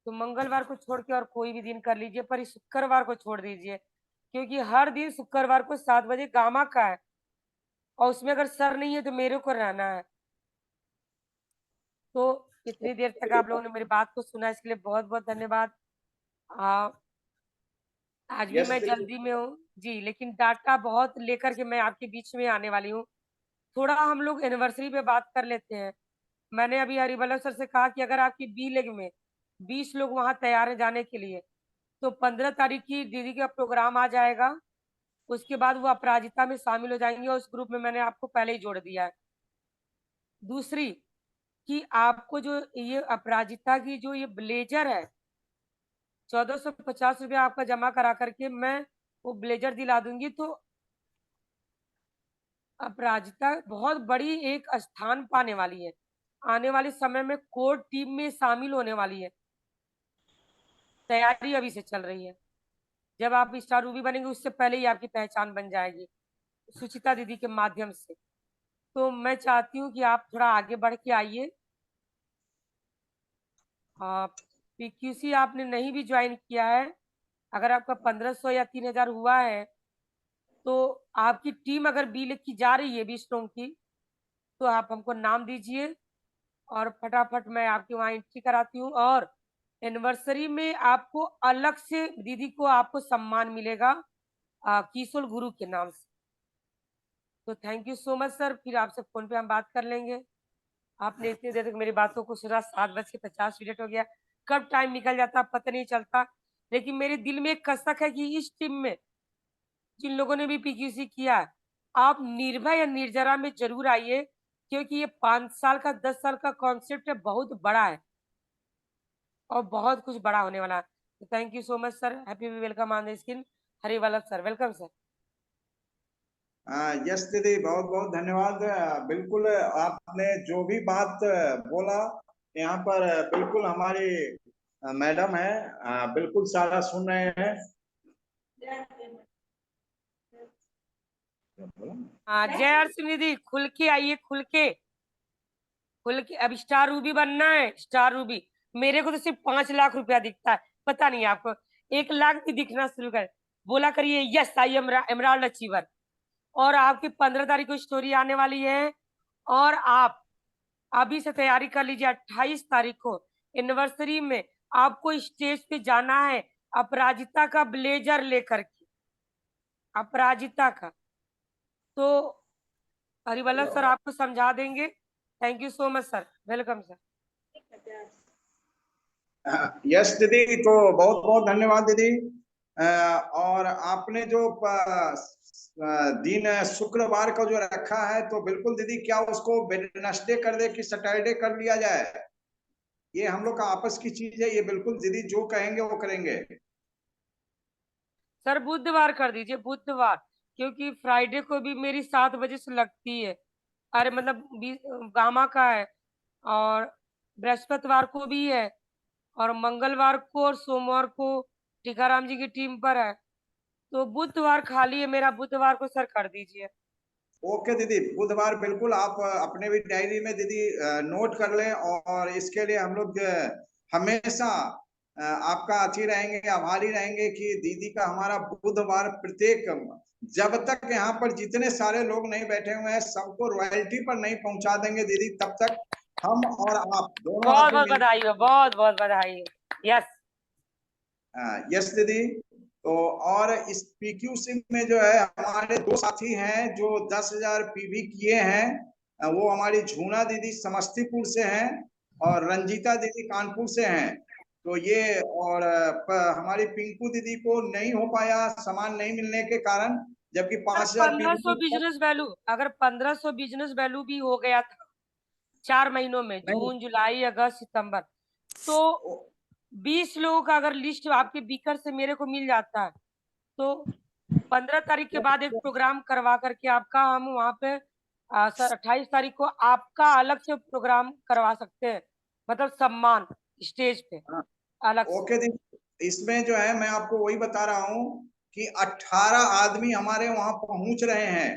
तो मंगलवार को छोड़ के और कोई भी दिन कर लीजिए पर इस शुक्रवार को छोड़ दीजिए क्योंकि हर दिन शुक्रवार को 7 बजे गामा का है और उसमें अगर सर नहीं है तो मेरे को रहना है। तो इतनी देर तक आप लोगों ने मेरी बात को सुना इसके लिए बहुत बहुत धन्यवाद। आज भी यस मैं जल्दी में हूँ जी लेकिन डाटा बहुत लेकर के मैं आपके बीच में आने वाली हूँ। थोड़ा हम लोग एनिवर्सरी पे बात कर लेते हैं। मैंने अभी हरिवल्लभ सर से कहा कि अगर आपकी बी लेग में 20 लोग वहां तैयार हैं जाने के लिए तो 15 तारीख की दीदी का प्रोग्राम आ जाएगा उसके बाद वो अपराजिता में शामिल हो जाएंगे और उस ग्रुप में मैंने आपको पहले ही जोड़ दिया है। दूसरी कि आपको जो ये अपराजिता की जो ये ब्लेजर है 1450 रुपया आपका जमा करा करके मैं वो ब्लेजर दिला दूंगी। तो अपराजिता बहुत बड़ी एक स्थान पाने वाली है, आने वाले समय में कोर टीम में शामिल होने वाली है। तैयारी अभी से चल रही है, जब आप स्टार रूबी बनेंगे उससे पहले ही आपकी पहचान बन जाएगी सुचिता दीदी के माध्यम से। तो मैं चाहती हूँ कि आप थोड़ा आगे बढ़ के आइए। पीक्यूसी आपने नहीं भी ज्वाइन किया है, अगर आपका 1500 या 3000 हुआ है तो आपकी टीम अगर बी लिख की जा रही है 20 लोगों की, तो आप हमको नाम दीजिए और फटाफट मैं आपकी वहाँ एंट्री कराती हूँ। और एनिवर्सरी में आपको अलग से दीदी को आपको सम्मान मिलेगा किशोर गुरु के नाम से। तो thank you so much sir, फिर आपसे फोन पे हम बात कर लेंगे। आपने इतनी देर तक मेरी बातों को सुना, 7:50 हो गया, कब टाइम निकल जाता पता नहीं चलता। लेकिन मेरे दिल में एक कसक है कि इस टीम में जिन लोगों ने भी पीक्यूसी किया, आप निर्भय या निर्जरा में जरूर आइए, क्योंकि ये 5 साल का 10 साल का कॉन्सेप्ट है, बहुत बड़ा है और बहुत कुछ बड़ा होने वाला है। तो thank you so much sir, happy welcome on the screen. Harivallabh sir, welcome sir. Yes दीदी, बहुत बहुत धन्यवाद। बिल्कुल आपने जो भी बात बोला यहाँ पर, बिल्कुल हमारी मैडम है, बिल्कुल सारा सुन रहे हैं। हाँ जय हर सिंह दीदी, खुल के आइए, खुल के खुल के। अब स्टार रूबी बनना है, स्टार रूबी। मेरे को तो सिर्फ 5 लाख रुपया दिखता है, पता नहीं आपको 1 लाख भी दिखना शुरू कर। बोला करिए yes I am emerald achiever. और आपकी 15 तारीख को स्टोरी आने वाली है, और आप अभी से तैयारी कर लीजिए। 28 तारीख को एनिवर्सरी में आपको स्टेज पे जाना है अपराजिता का ब्लेजर लेकर के, अपराजिता का। तो हरिवल्लभ सर आपको समझा देंगे। Thank you so much sir, welcome sir. Yes दीदी, तो बहुत बहुत धन्यवाद दीदी। और आपने जो दिन शुक्रवार को जो रखा है, तो बिल्कुल दीदी, क्या उसको वेडनेसडे कर दे कि सैटरडे कर लिया जाए? ये हम लोग का आपस की चीज है, ये बिल्कुल दीदी जो कहेंगे वो करेंगे। सर बुधवार कर दीजिए, बुधवार, क्योंकि फ्राइडे को भी मेरी 7 बजे से लगती है। अरे मतलब गामा का है, और बृहस्पतिवार को भी है, और मंगलवार को और सोमवार को टीकाराम जी की टीम पर है। तो बुधवार खाली है मेरा, बुधवार को सर कर दीजिए। ओके दीदी, बुधवार बिल्कुल आप अपने भी डायरी में दीदी नोट कर लें, और इसके लिए हम लोग हमेशा आपका अच्छी रहेंगे, आभारी रहेंगे कि दीदी का हमारा बुधवार प्रत्येक, जब तक यहाँ पर जितने सारे लोग नहीं बैठे हुए हैं सबको रॉयल्टी पर नहीं पहुंचा देंगे दीदी, तब तक हम और आप दोनों बहुत आदमी बहुत बधाई हो, बहुत बहुत बधाई हो। यस यस दीदी। तो और इस पीक्यूसी में जो है हमारे दो साथी हैं जो 10,000 पीवी किए हैं, वो हमारी झूना दीदी समस्तीपुर से हैं और रंजीता दीदी कानपुर से हैं। तो ये और हमारी पिंकू दीदी को नहीं हो पाया सामान नहीं मिलने के कारण, जबकि सर, 5,000 1500 पीवी बिजनेस वैल्यू, अगर 1500 बिजनेस वैल्यू भी हो गया था 4 महीनों में, नहीं। जून जुलाई अगस्त सितंबर, तो 20 लोगों का अगर लिस्ट आपके बीकर से मेरे को मिल जाता है, तो 15 तारीख के बाद एक प्रोग्राम करवा करके आपका हम वहाँ पे सर 28 तारीख को आपका अलग से प्रोग्राम करवा सकते हैं, मतलब सम्मान स्टेज पे अलग से। ओके दीदी, इसमें जो है मैं आपको वही बता रहा हूँ कि 18 आदमी हमारे वहां पहुंच रहे हैं,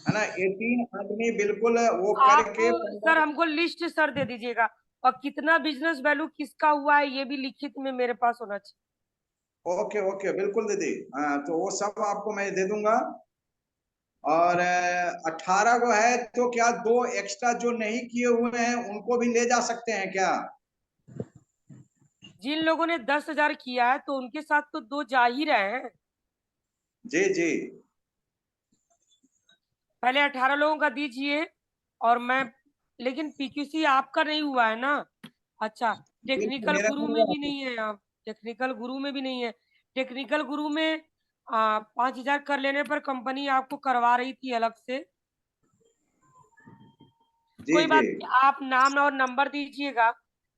है ना। 18 आदमी बिल्कुल वो आप करके सर हमको लिस्ट सर दे दीजिएगा, और कितना बिजनेस वैल्यू किसका हुआ है ये भी लिखित में मेरे पास होना चाहिए। ओके ओके बिल्कुल दीदी, हाँ तो वो सब आपको मैं दे दूंगा। और 18 को है, तो क्या दो एक्स्ट्रा जो नहीं किए हुए हैं उनको भी ले जा सकते हैं क्या? जिन लोगों ने 10,000 किया है तो उनके साथ तो 2 जा ही रहे हैं। जी जी। पहले 18 लोगों का दीजिए, और मैं, लेकिन पीक्यूसी आपका नहीं हुआ है ना। अच्छा, टेक्निकल मेरा गुरु में भी नहीं है आप, टेक्निकल गुरु में भी नहीं है। टेक्निकल गुरु में 5,000 कर लेने पर कंपनी आपको करवा रही थी अलग से। जी कोई जी बात नहीं, आप नाम और नंबर दीजिएगा,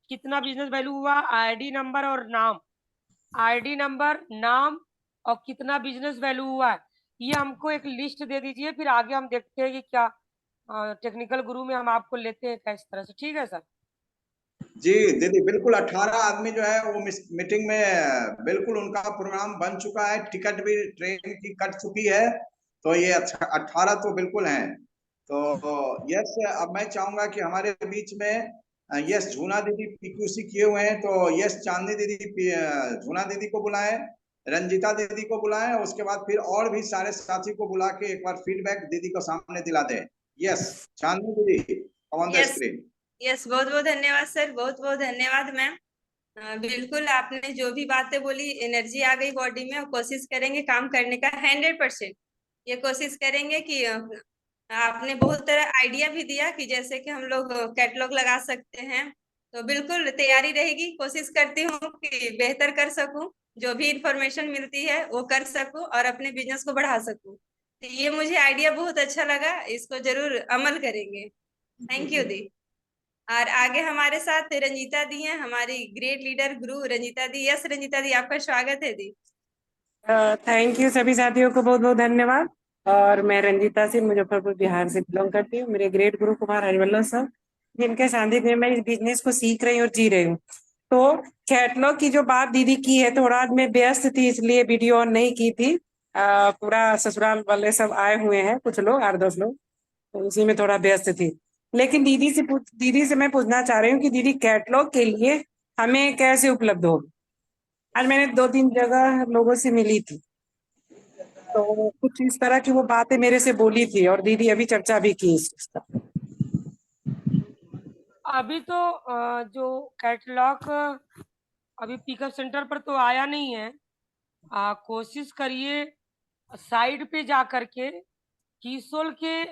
कितना बिजनेस वैल्यू हुआ, आईडी नंबर और नाम, आईडी नंबर, नाम और कितना बिजनेस वैल्यू हुआ है, ये हमको एक लिस्ट दे दीजिए। फिर आगे हम देखते हैं कि क्या टेक्निकल गुरु में हम आपको लेते हैं किस तरह से। ठीक है सर? जी दीदी, बिल्कुल 18 आदमी जो है वो मीटिंग में बिल्कुल उनका प्रोग्राम बन चुका है, टिकट भी ट्रेन की कट चुकी है, तो ये 18 तो बिल्कुल हैं। तो यस, अब मैं चाहूंगा कि हमारे बीच में यस झूना दीदी पीक्यूसी किए हुए हैं, तो यस चांदनी दीदी झूना दीदी को बुलाएं, रंजीता दीदी को बुलाएं, उसके बाद फिर और भी सारे साथी को बुला के एक बार फीडबैक दीदी को सामने दिला दें। यस चांदनी दीदी, on the yes screen. Yes, बहुत बहुत धन्यवाद सर, बहुत बहुत धन्यवाद मैम। बिल्कुल आपने जो भी बातें बोली, एनर्जी आ गई बॉडी में, और कोशिश करेंगे काम करने का 100%। ये कोशिश करेंगे कि आपने बहुत तरह आइडिया भी दिया कि जैसे कि हम लोग कैटलॉग लगा सकते हैं, तो बिल्कुल तैयारी रहेगी। कोशिश करती हूँ कि बेहतर कर सकूं, जो भी इंफॉर्मेशन मिलती है वो कर सकूं और अपने बिजनेस को बढ़ा सकूं। तो ये मुझे आइडिया बहुत अच्छा लगा, इसको जरूर अमल करेंगे। थैंक यू दी। और आगे हमारे साथ रंजीता दी हैं, हमारी ग्रेट लीडर गुरु रंजीता दी। यस रंजीता दी, आपका स्वागत है दी। थैंक यू सभी साथियों को बहुत बहुत धन्यवाद। और मैं रंजीता सिंह मुजफ्फरपुर बिहार से बिलोंग करती हूँ। मेरे ग्रेट गुरु कुमार हरिवल्लभ सर, जिनके सानिध्य में मैं इस बिजनेस को सीख रही हूँ और जी रही हूँ। तो कैटलॉग की जो बात दीदी की है, थोड़ा आज मैं व्यस्त थी इसलिए वीडियो ऑन नहीं की थी। पूरा ससुराल वाले सब आए हुए हैं, कुछ लोग 8-10 लोग, तो उसी में थोड़ा व्यस्त थी। लेकिन दीदी से मैं पूछना चाह रही हूँ कि दीदी कैटलॉग के लिए हमें कैसे उपलब्ध हो। आज मैंने 2-3 जगह लोगों से मिली थी, तो कुछ इस तरह की वो बातें मेरे से बोली थी और दीदी अभी चर्चा भी की इस चीज का। अभी तो जो कैटलॉग अभी पिकअप सेंटर पर तो आया नहीं है। कोशिश करिए साइड पे जा करके, कीसोल के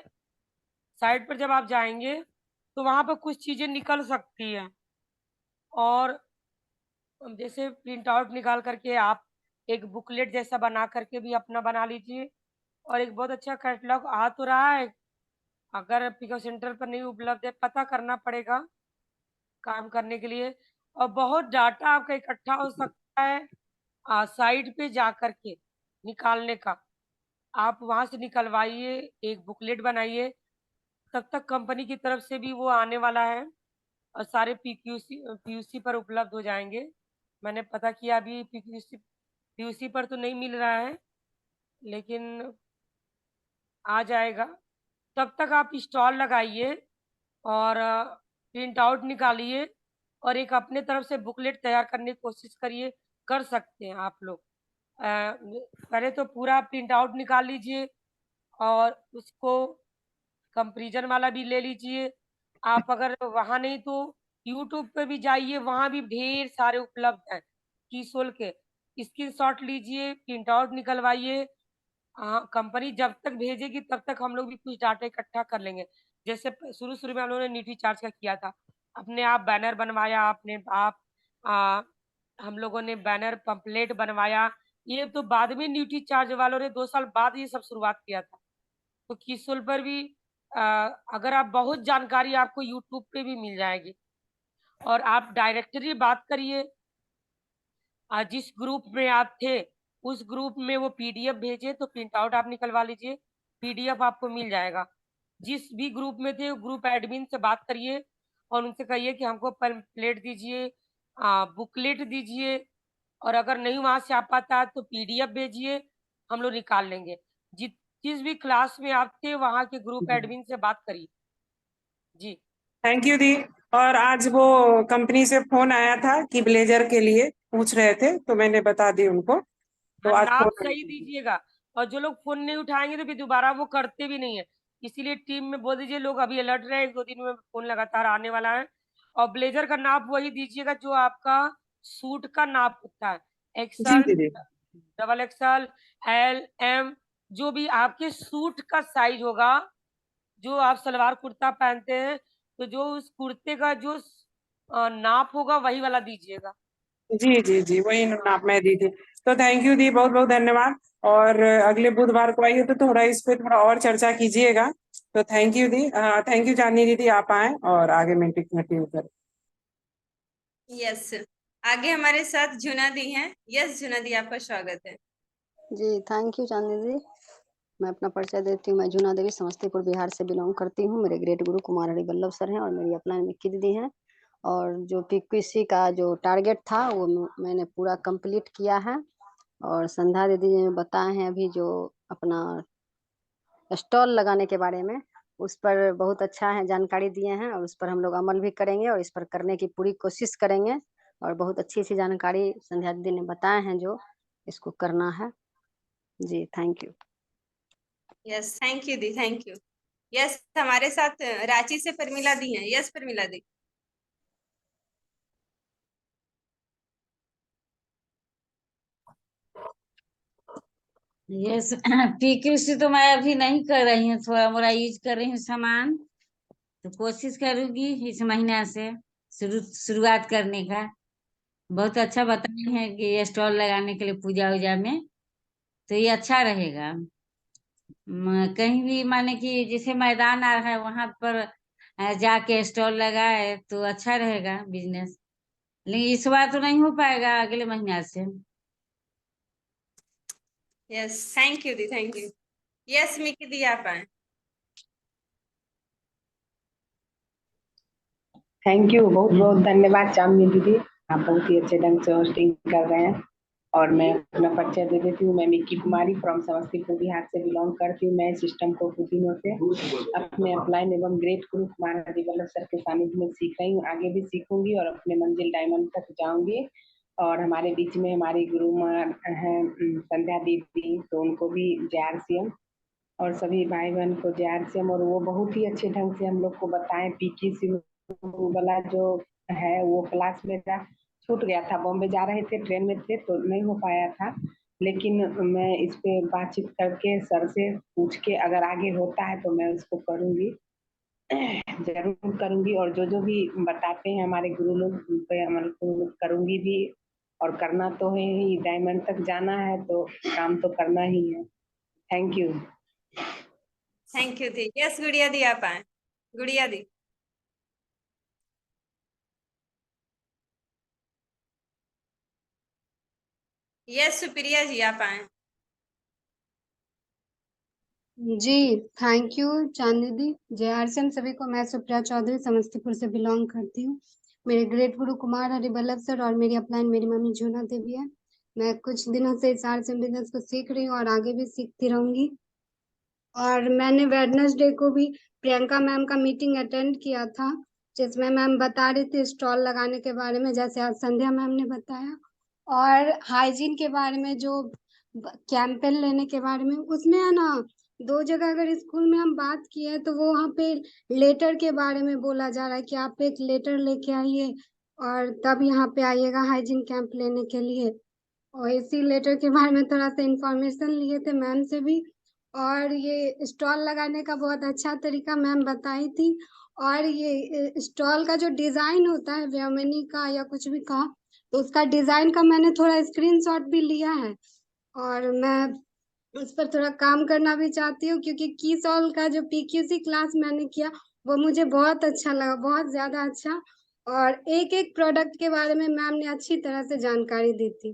साइड पर जब आप जाएंगे तो वहां पर कुछ चीजें निकल सकती हैं। और जैसे प्रिंट आउट निकाल करके आप एक बुकलेट जैसा बना करके भी अपना बना लीजिए। और एक बहुत अच्छा कैटलॉग आ तो रहा है, अगर पिकअप सेंटर पर नहीं उपलब्ध है, पता करना पड़ेगा काम करने के लिए। और बहुत डाटा आपका इकट्ठा हो सकता है साइट पे जा करके निकालने का। आप वहां से निकलवाइए, एक बुकलेट बनाइए, तब तक कंपनी की तरफ से भी वो आने वाला है और सारे पीयूसी पर उपलब्ध हो जाएंगे। मैंने पता किया, अभी पीयूसी पर तो नहीं मिल रहा है, लेकिन आ जाएगा। तब तक आप स्टॉल लगाइए और प्रिंट आउट निकालिए और एक अपने तरफ से बुकलेट तैयार करने की कोशिश करिए। कर सकते हैं आप लोग। पहले तो पूरा प्रिंट आउट निकाल लीजिए और उसको कंपैरिजन वाला भी ले लीजिए। आप अगर वहां नहीं तो यूट्यूब पे भी जाइए, वहां भी ढेर सारे उपलब्ध हैं कीसोल के। स्क्रीनशॉट लीजिए, प्रिंट आउट निकलवाइए। हाँ, कंपनी जब तक भेजेगी तब तक हम लोग भी कुछ डाटा इकट्ठा कर लेंगे। जैसे शुरू शुरू में हम लोगों ने न्यूट्री चार्ज का किया था, अपने आप बैनर बनवाया, अपने आप हम लोगों ने बैनर पंपलेट बनवाया। ये तो बाद में न्यूट्री चार्ज वालों ने 2 साल बाद ये सब शुरुआत किया था। तो किसुल पर भी अगर आप बहुत जानकारी आपको यूट्यूब पे भी मिल जाएगी। और आप डायरेक्टली बात करिए, जिस ग्रुप में आप थे उस ग्रुप में वो पीडीएफ भेजे तो प्रिंट आउट आप निकलवा लीजिए, पीडीएफ आपको मिल जाएगा। जिस भी ग्रुप में थे ग्रुप एडमिन से बात करिए और उनसे कहिए कि हमको पैम्फलेट दीजिए, बुकलेट दीजिए। और अगर नहीं वहां से आ पाता तो पीडीएफ भेजिए, हम लोग निकाल लेंगे। जिस भी क्लास में आप थे वहां के ग्रुप एडमिन से बात करिए। जी थैंक यू दी। और आज वो कंपनी से फोन आया था कि ब्लेजर के लिए पूछ रहे थे, तो मैंने बता दी उनको। तो हाँ, आज नाम फोन सही दीजिएगा। और जो लोग फोन नहीं उठाएंगे तो फिर दोबारा वो करते भी नहीं है। इसीलिए टीम में बोल दीजिए लोग अभी अलर्ट रहे, 1-2 दिन में फोन लगातार आने वाला है। और ब्लेजर का नाप वही दीजिएगा जो आपका सूट का नाप होता है, जी एक्सल, दीदी। डबल एक्सल, एल, एम, जो भी आपके सूट का साइज होगा। जो आप सलवार कुर्ता पहनते हैं तो जो उस कुर्ते का जो नाप होगा वही वाला दीजिएगा। जी जी जी, वही नाप मैं दी थी। तो थैंक यू दी, बहुत बहुत धन्यवाद। और अगले बुधवार को आइए तो थोड़ा इस पे थोड़ा और चर्चा कीजिएगा। तो थैंक यू दी, थैंक यू चांदनी दीदी, आप आए और आगे मीटिंग कंटिन्यू करें। यस, आगे हमारे साथ जुना दी हैं। यस जुना दी, आपका स्वागत है। जी थैंक यू चांदनी दी। मैं अपना परिचय देती हूँ। मैं जुना देवी समस्तीपुर बिहार से बिलोंग करती हूँ। मेरे ग्रेट गुरु कुमार हरिवल्लभ सर हैं और मेरी अपलाइन मिक्की दीदी हैं। और जो पीक्यूसी का जो टारगेट था वो मैंने पूरा कंप्लीट किया है। और संध्या दीदी ने बताए हैं अभी जो अपना स्टॉल लगाने के बारे में, उस पर बहुत अच्छा है जानकारी दिए हैं और उस पर हम लोग अमल भी करेंगे और इस पर करने की पूरी कोशिश करेंगे। और बहुत अच्छी सी जानकारी संध्या दीदी ने बताए हैं जो इसको करना है। जी thank you. Yes thank you दी, थैंक यू। यस, हमारे साथ रांची से परमिला दी हैं। यस परमिला दी। यस पीक्यूसी तो मैं अभी नहीं कर रही हूँ, थोड़ा मोड़ा यूज कर रही हूँ सामान। तो कोशिश करूंगी इस महीना से शुरुआत करने का। बहुत अच्छा बताए हैं कि ये स्टॉल लगाने के लिए पूजा वूजा में, तो ये अच्छा रहेगा। कहीं भी माने कि जैसे मैदान आ रहा है वहां पर जाके स्टॉल लगाए तो अच्छा रहेगा बिजनेस। लेकिन इस बार तो नहीं हो पाएगा, अगले महीना से। यस थैंक यू दी, थैंक यू। यस मिकी दी, आप आए। थैंक यू, बहुत बहुत धन्यवाद चांदनी दीदी, आप बहुत ही अच्छे ढंग से होस्टिंग कर रहे हैं। और मैं अपना परिचय दे देती हूँ। मैं Mickey Kumari from Samastipur Bihar से बिलोंग करती हूँ। मैं सिस्टम को कुछ दिनों से अपने अपलाइन एवं ग्रेट गुरु कुमार हरिवल्लभ सर के सानिध्य में सीख रही हूँ। आगे भी सीखूंगी और अपने मंजिल डायमंड तक जाऊंगी। और हमारे बीच में हमारी गुरु माँ हैं संध्या दीदी, तो उनको भी JRCM और सभी भाई बहन को JRCM। और वो बहुत ही अच्छे ढंग से हम लोग को बताएं। PKC वाला जो है वो क्लास मेरा छूट गया था, बॉम्बे जा रहे थे, ट्रेन में थे तो नहीं हो पाया था। लेकिन मैं इस पे बातचीत करके सर से पूछ के अगर आगे होता है तो मैं उसको करूंगी, जरूर करूंगी। और जो जो भी बताते हैं हमारे गुरु लोग उन पे अमल करूंगी भी। और करना तो है ही, डायमंड तक जाना है तो काम तो करना ही है। Thank you. Thank you the. Yes गुड़िया दी, आप आए। गुड़िया दी। यस सुप्रिया जी, आप आए। जी थैंक यू चांदी दी। JRCM सभी को। मैं सुप्रिया चौधरी समस्तीपुर से बिलोंग करती हूँ। मेरे ग्रेट गुरु कुमार हरिवल्लभ सर और मेरी अपलाइन मेरी मम्मी जूना देवी है। मैं कुछ दिनों से इस RCM बिजनेस को सीख रही हूँ और आगे भी सीखती रहूंगी। और मैंने वेडनेसडे को भी प्रियंका मैम का मीटिंग अटेंड किया था, जिसमें मैम बता रही थी स्टॉल लगाने के बारे में, जैसे आज संध्या मैम ने बताया। और हाइजीन के बारे में जो कैंपेन लेने के बारे में, उसमें है ना 2 जगह अगर स्कूल में हम बात की है तो वो वहाँ पे लेटर के बारे में बोला जा रहा है कि आप एक लेटर लेके आइए और तब यहाँ पे आइएगा हाइजीन कैंप लेने के लिए। और इसी लेटर के बारे में थोड़ा सा इंफॉर्मेशन लिए थे मैम से भी। और ये स्टॉल लगाने का बहुत अच्छा तरीका मैम बताई थी। और ये स्टॉल का जो डिजाइन होता है व्योमिनी का या कुछ भी का, तो उसका डिजाइन का मैंने थोड़ा स्क्रीनशॉट भी लिया है। और मैं उस पर थोड़ा काम करना भी चाहती हूँ, क्योंकि की सॉल का जो PQC क्लास मैंने किया वो मुझे बहुत अच्छा लगा, बहुत ज्यादा अच्छा। और एक एक प्रोडक्ट के बारे में मैम ने अच्छी तरह से जानकारी दी थी।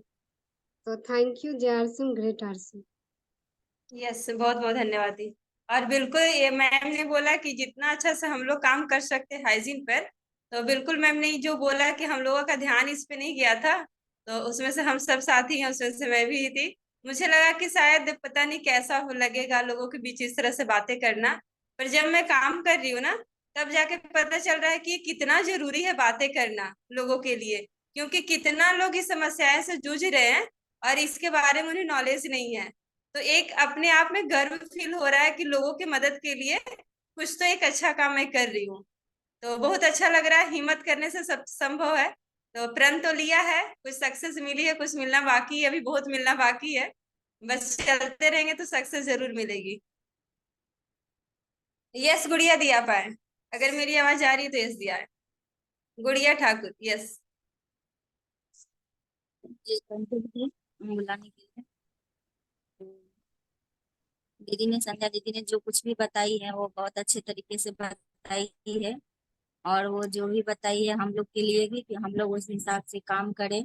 तो thank you JRCM, great RCM। Yes बहुत बहुत धन्यवाद दी। और बिल्कुल ये मैम ने बोला कि जितना अच्छा से हम लोग काम कर सकते हैं हाइजीन पर, तो बिल्कुल मैम ने जो बोला कि हम लोगों का ध्यान इस पे नहीं गया था, तो उसमें से हम सब साथी हैं, उसमें से मैं भी थी। मुझे लगा कि शायद पता नहीं कैसा हो लगेगा लोगों के बीच इस तरह से बातें करना, पर जब मैं काम कर रही हूँ ना, तब जाके पता चल रहा है कि कितना जरूरी है बातें करना लोगों के लिए। क्योंकि कितना लोग इस समस्याएं से जूझ रहे हैं और इसके बारे में उन्हें नॉलेज नहीं है। तो एक अपने आप में गर्व फील हो रहा है कि लोगों की मदद के लिए कुछ तो एक अच्छा काम मैं कर रही हूँ। तो बहुत अच्छा लग रहा है, हिम्मत करने से सब संभव है। तो प्रण तो लिया है, कुछ सक्सेस मिली है, कुछ मिलना बाकी है, अभी बहुत मिलना बाकी है। बस चलते रहेंगे तो सक्सेस जरूर मिलेगी। यस गुड़िया दिया पाए, अगर मेरी आवाज आ रही है तो यस दिया है। गुड़िया ठाकुर, यस। बुलाने के लिए। दीदी ने, संध्या दीदी ने जो कुछ भी बताई है वो बहुत अच्छे तरीके से बताई है, और वो जो भी बताई है हम लोग के लिए भी, कि हम लोग उस हिसाब से काम करें,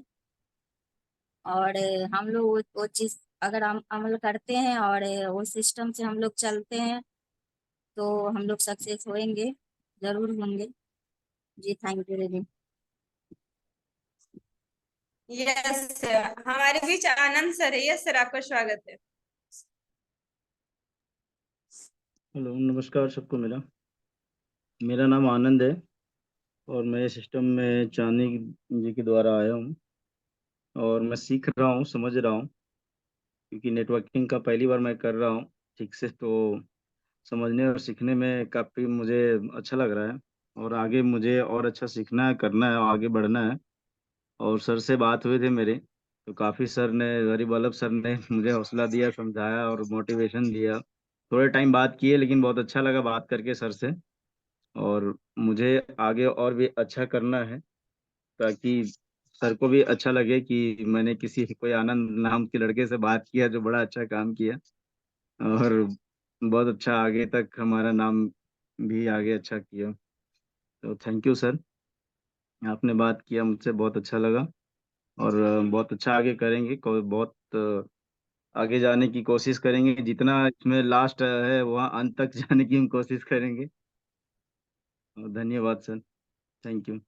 और हम लोग वो चीज अगर हम अमल करते हैं और वो सिस्टम से हम लोग चलते हैं तो हम लोग सक्सेस होंगे, जरूर होंगे। जी थैंक यू दीदी। यस, हमारे बीच आनंद सर है। यस सर, आपका स्वागत है। हेलो, नमस्कार सबको। मेरा नाम आनंद है और मैं सिस्टम में चांदनी जी के द्वारा आया हूँ और मैं सीख रहा हूँ, समझ रहा हूँ, क्योंकि नेटवर्किंग का पहली बार मैं कर रहा हूँ ठीक से। तो समझने और सीखने में काफ़ी मुझे अच्छा लग रहा है और आगे मुझे और अच्छा सीखना है, करना है और आगे बढ़ना है। और सर से बात हुए थे मेरे, तो काफ़ी सर ने, हरिवल्लभ सर ने मुझे हौसला दिया, समझाया और मोटिवेशन दिया। थोड़े टाइम बात किए लेकिन बहुत अच्छा लगा बात करके सर से। और मुझे आगे और भी अच्छा करना है ताकि सर को भी अच्छा लगे कि मैंने किसी कोई आनंद नाम के लड़के से बात किया जो बड़ा अच्छा काम किया, और बहुत अच्छा आगे तक हमारा नाम भी आगे अच्छा किया। तो थैंक यू सर, आपने बात किया मुझसे, बहुत अच्छा लगा। और बहुत अच्छा आगे करेंगे, बहुत आगे जाने की कोशिश करेंगे, जितना इसमें लास्ट है वहाँ अंत तक जाने की हम कोशिश करेंगे। और धन्यवाद sir, thank you.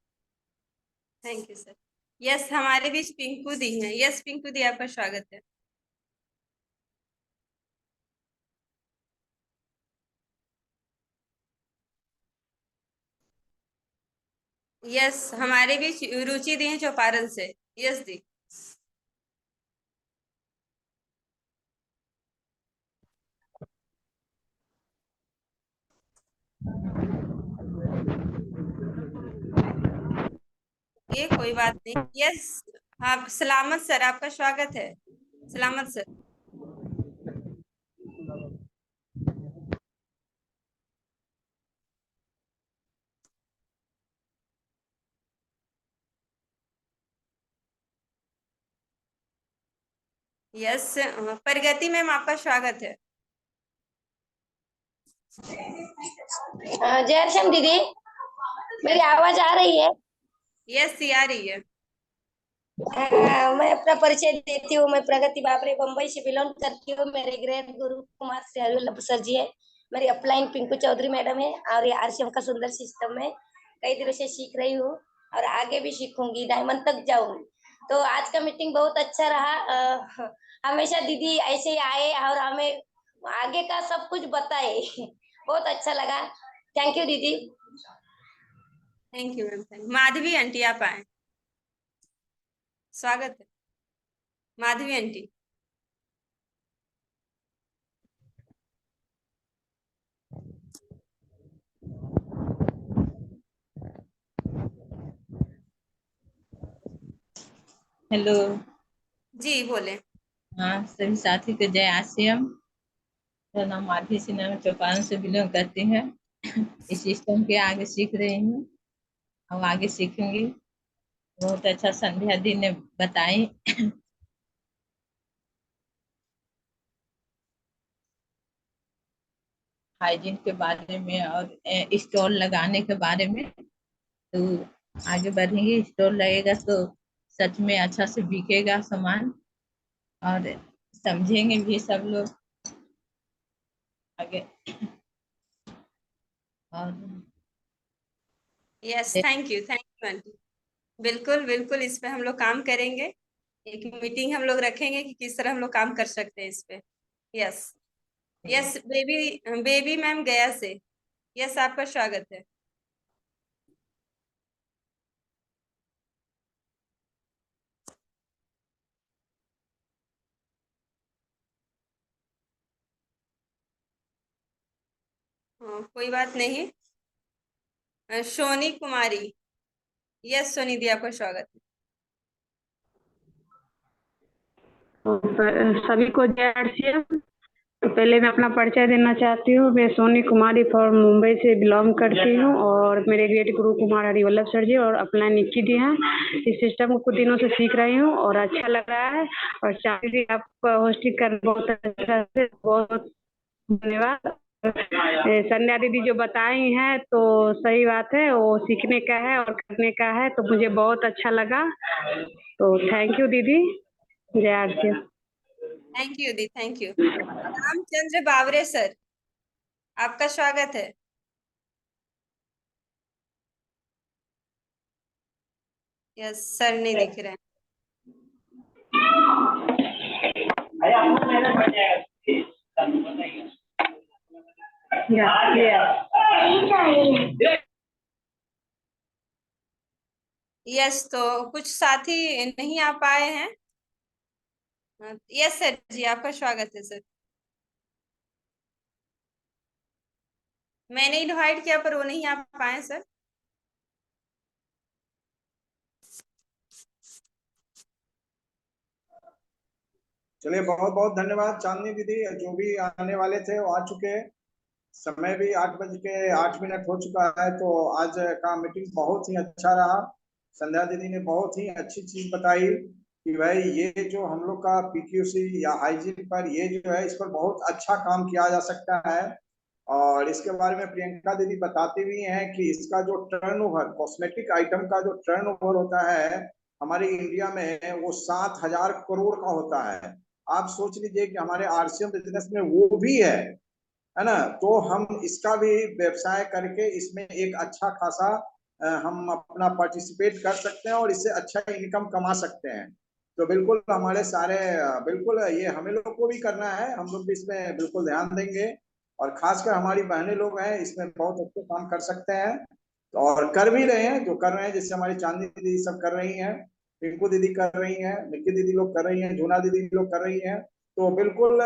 Thank you sir. Yes, हमारे बीच पिंकू दी है। यस पिंकू दी, आपका स्वागत है। यस, हमारे बीच रुचि दी है चौपारण से। यस दी। ये कोई बात नहीं। यस, हाँ सलामत सर, आपका स्वागत है। सलामत सर। यस, प्रगति मैम, आपका स्वागत है। जय श्याम दीदी, मेरी आवाज आ रही है? यस, ये आ रही है। मैं अपना परिचय देती हूँ। मैं प्रगति बाबरे बम्बई से बिलोंग करती हूँ। मेरे ग्रेट गुरु कुमार श्री हरिवल्लभ सर जी है। मेरी अपलाइन पिंकू चौधरी मैडम है और ये आरसीएम का सुंदर सिस्टम है। कई दिनों से सीख रही हूँ और आगे भी सीखूंगी, डायमंड तक जाऊंगी। तो आज का मीटिंग बहुत अच्छा रहा। हमेशा दीदी ऐसे ही आए और हमें आगे का सब कुछ बताए। बहुत अच्छा लगा। थैंक यू दीदी। Thank you ma'am. Madhavi aunty, आप आए। स्वागत है माधवी आंटी। हेलो। जी बोले। हाँ, सभी साथी को जय आसियम। मेरा नाम माधवी सिन्हा, मैं चौपारण से बिलोंग करती है। इस सिस्टम के आगे सीख रही हूँ और आगे सीखूंगी। बहुत अच्छा संध्या दी ने बताई। हाइजीन के बारे में और स्टॉल लगाने के बारे में। तो आगे बढ़ेंगे, स्टॉल लगेगा तो सच में अच्छा से बिकेगा सामान और समझेंगे भी सब लोग आगे। और यस, थैंक यू आंटी। बिल्कुल बिल्कुल, इस पे हम लोग काम करेंगे। एक मीटिंग हम लोग रखेंगे कि किस तरह हम लोग काम कर सकते हैं इस पे। Yes. Yes baby, baby ma'am गया से। यस, आपका स्वागत है। कोई बात नहीं। सोनी कुमारी। यस सोनी दी, आपका स्वागत है। सभी को जय श्री राम। पहले मैं अपना परिचय देना चाहती हूँ। मैं सोनी कुमारी फ्रॉम मुंबई से बिलोंग करती हूँ और मेरे ग्रेट गुरु कुमार हरिवल्लभ सर जी और अपना निक्की दी हैं। इस सिस्टम को कुछ दिनों से सीख रही हूँ और अच्छा लग रहा है और चाहती थी आपका होस्टिंग करना बहुत अच्छा से, बहुत धन्यवाद। संध्या दीदी जो बताई हैं तो सही बात है, वो सीखने का है और करने का है, तो मुझे बहुत अच्छा लगा। तो थैंक यू दीदी, जय आरती। थैंक यू दी, thank you. Ramchandra Bawre sir, आपका स्वागत है। यस सर, नहीं दिख रहे हैं। यस, तो कुछ साथी नहीं आ पाए हैं। यस सर जी, आपका स्वागत है सर। मैंने इनवाइट किया पर वो नहीं आ पाए सर। चलिए, बहुत बहुत धन्यवाद चांदनी दीदी। जो भी आने वाले थे वो आ चुके हैं। समय भी 8:08 हो चुका है। तो आज का मीटिंग बहुत ही अच्छा रहा। संध्या दीदी ने बहुत ही अच्छी चीज बताई कि भाई ये जो हम लोग का पीक्यूसी या हाइजीन पर ये जो है, इस पर बहुत अच्छा काम किया जा सकता है। और इसके बारे में प्रियंका दीदी बताती भी हैं कि इसका जो टर्नओवर, कॉस्मेटिक आइटम का जो टर्नओवर होता है हमारे इंडिया में, वो 7,000 करोड़ का होता है। आप सोच लीजिए कि हमारे आरसीएम बिजनेस में वो भी है ना। तो हम इसका भी व्यवसाय करके इसमें एक अच्छा खासा हम अपना पार्टिसिपेट कर सकते हैं और इससे अच्छा इनकम कमा सकते हैं। तो बिल्कुल हमारे सारे बिल्कुल ये हमें लोग को भी करना है। हम लोग भी इसमें बिल्कुल ध्यान देंगे और खासकर हमारी बहनें लोग हैं इसमें बहुत अच्छे काम कर सकते हैं और कर भी रहे हैं। जो कर रहे हैं, जैसे हमारी चांदनी दीदी सब कर रही हैं, पिंकू दीदी कर रही हैं, निक्की दीदी लोग कर रही हैं, जूना दीदी लोग कर रही हैं। तो बिल्कुल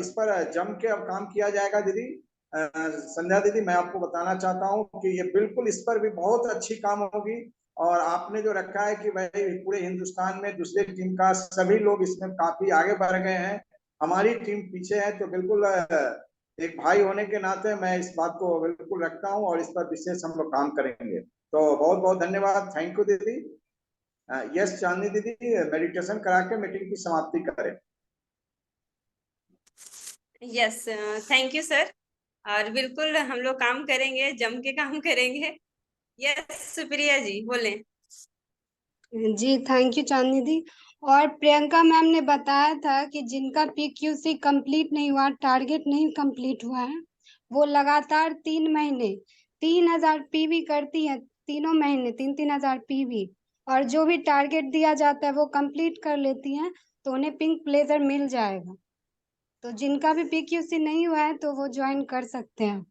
इस पर जम के अब काम किया जाएगा दीदी। संध्या दीदी, मैं आपको बताना चाहता हूँ कि ये बिल्कुल इस पर भी बहुत अच्छी काम होगी। और आपने जो रखा है कि भाई पूरे हिंदुस्तान में दूसरे टीम का सभी लोग इसमें काफी आगे बढ़ गए हैं, हमारी टीम पीछे है। तो बिल्कुल एक भाई होने के नाते मैं इस बात को बिल्कुल रखता हूँ और इस पर विशेष हम लोग काम करेंगे। तो बहुत बहुत धन्यवाद, थैंक यू दीदी। यस चांदनी दीदी, मेडिटेशन करा के मीटिंग की समाप्ति करें। Yes, thank you sir. और बिल्कुल हम लोग काम करेंगे, जम के काम करेंगे। यस सुप्रिया जी, बोले। जी थैंक यू चांदनी दी। और प्रियंका मैम ने बताया था कि जिनका पीक्यूसी कंप्लीट नहीं हुआ, टारगेट नहीं कंप्लीट हुआ है, वो लगातार 3 महीने 3,000 पीवी करती है। तीनों महीने 3,000 पीवी, और जो भी टारगेट दिया जाता है वो कंप्लीट कर लेती हैं, तो उन्हें पिंक ब्लेजर मिल जाएगा। तो जिनका भी पीक्यूसी नहीं हुआ है तो वो ज्वाइन कर सकते हैं।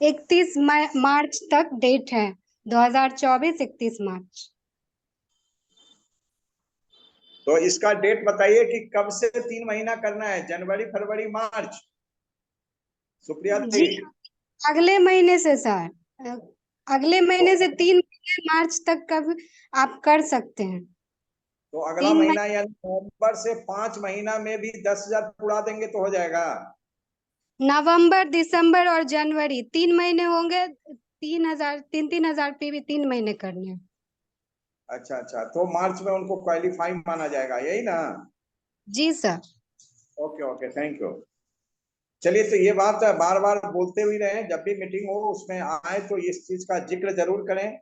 31 मार्च तक डेट है, 2024 31 मार्च। तो इसका डेट बताइए कि कब से 3 महीना करना है, जनवरी फरवरी मार्च? सुप्रिया जी दी, अगले महीने से सर, अगले महीने से 3 महीने मार्च तक का भी आप कर सकते हैं। तो अगला 3 महीना यानी नवंबर से 5 महीना में भी 10,000 उड़ा देंगे तो हो जाएगा। नवंबर, दिसंबर और जनवरी 3 महीने होंगे। 3,000 3,000 पीवी 3 महीने करने हैं। अच्छा अच्छा, तो मार्च में उनको क्वालिफाई माना जाएगा, यही ना? जी sir. Okay okay, thank you. चलिए, तो ये बात बार बार बोलते हुए रहे, जब भी मीटिंग हो उसमें आए तो इस चीज का जिक्र जरूर करें।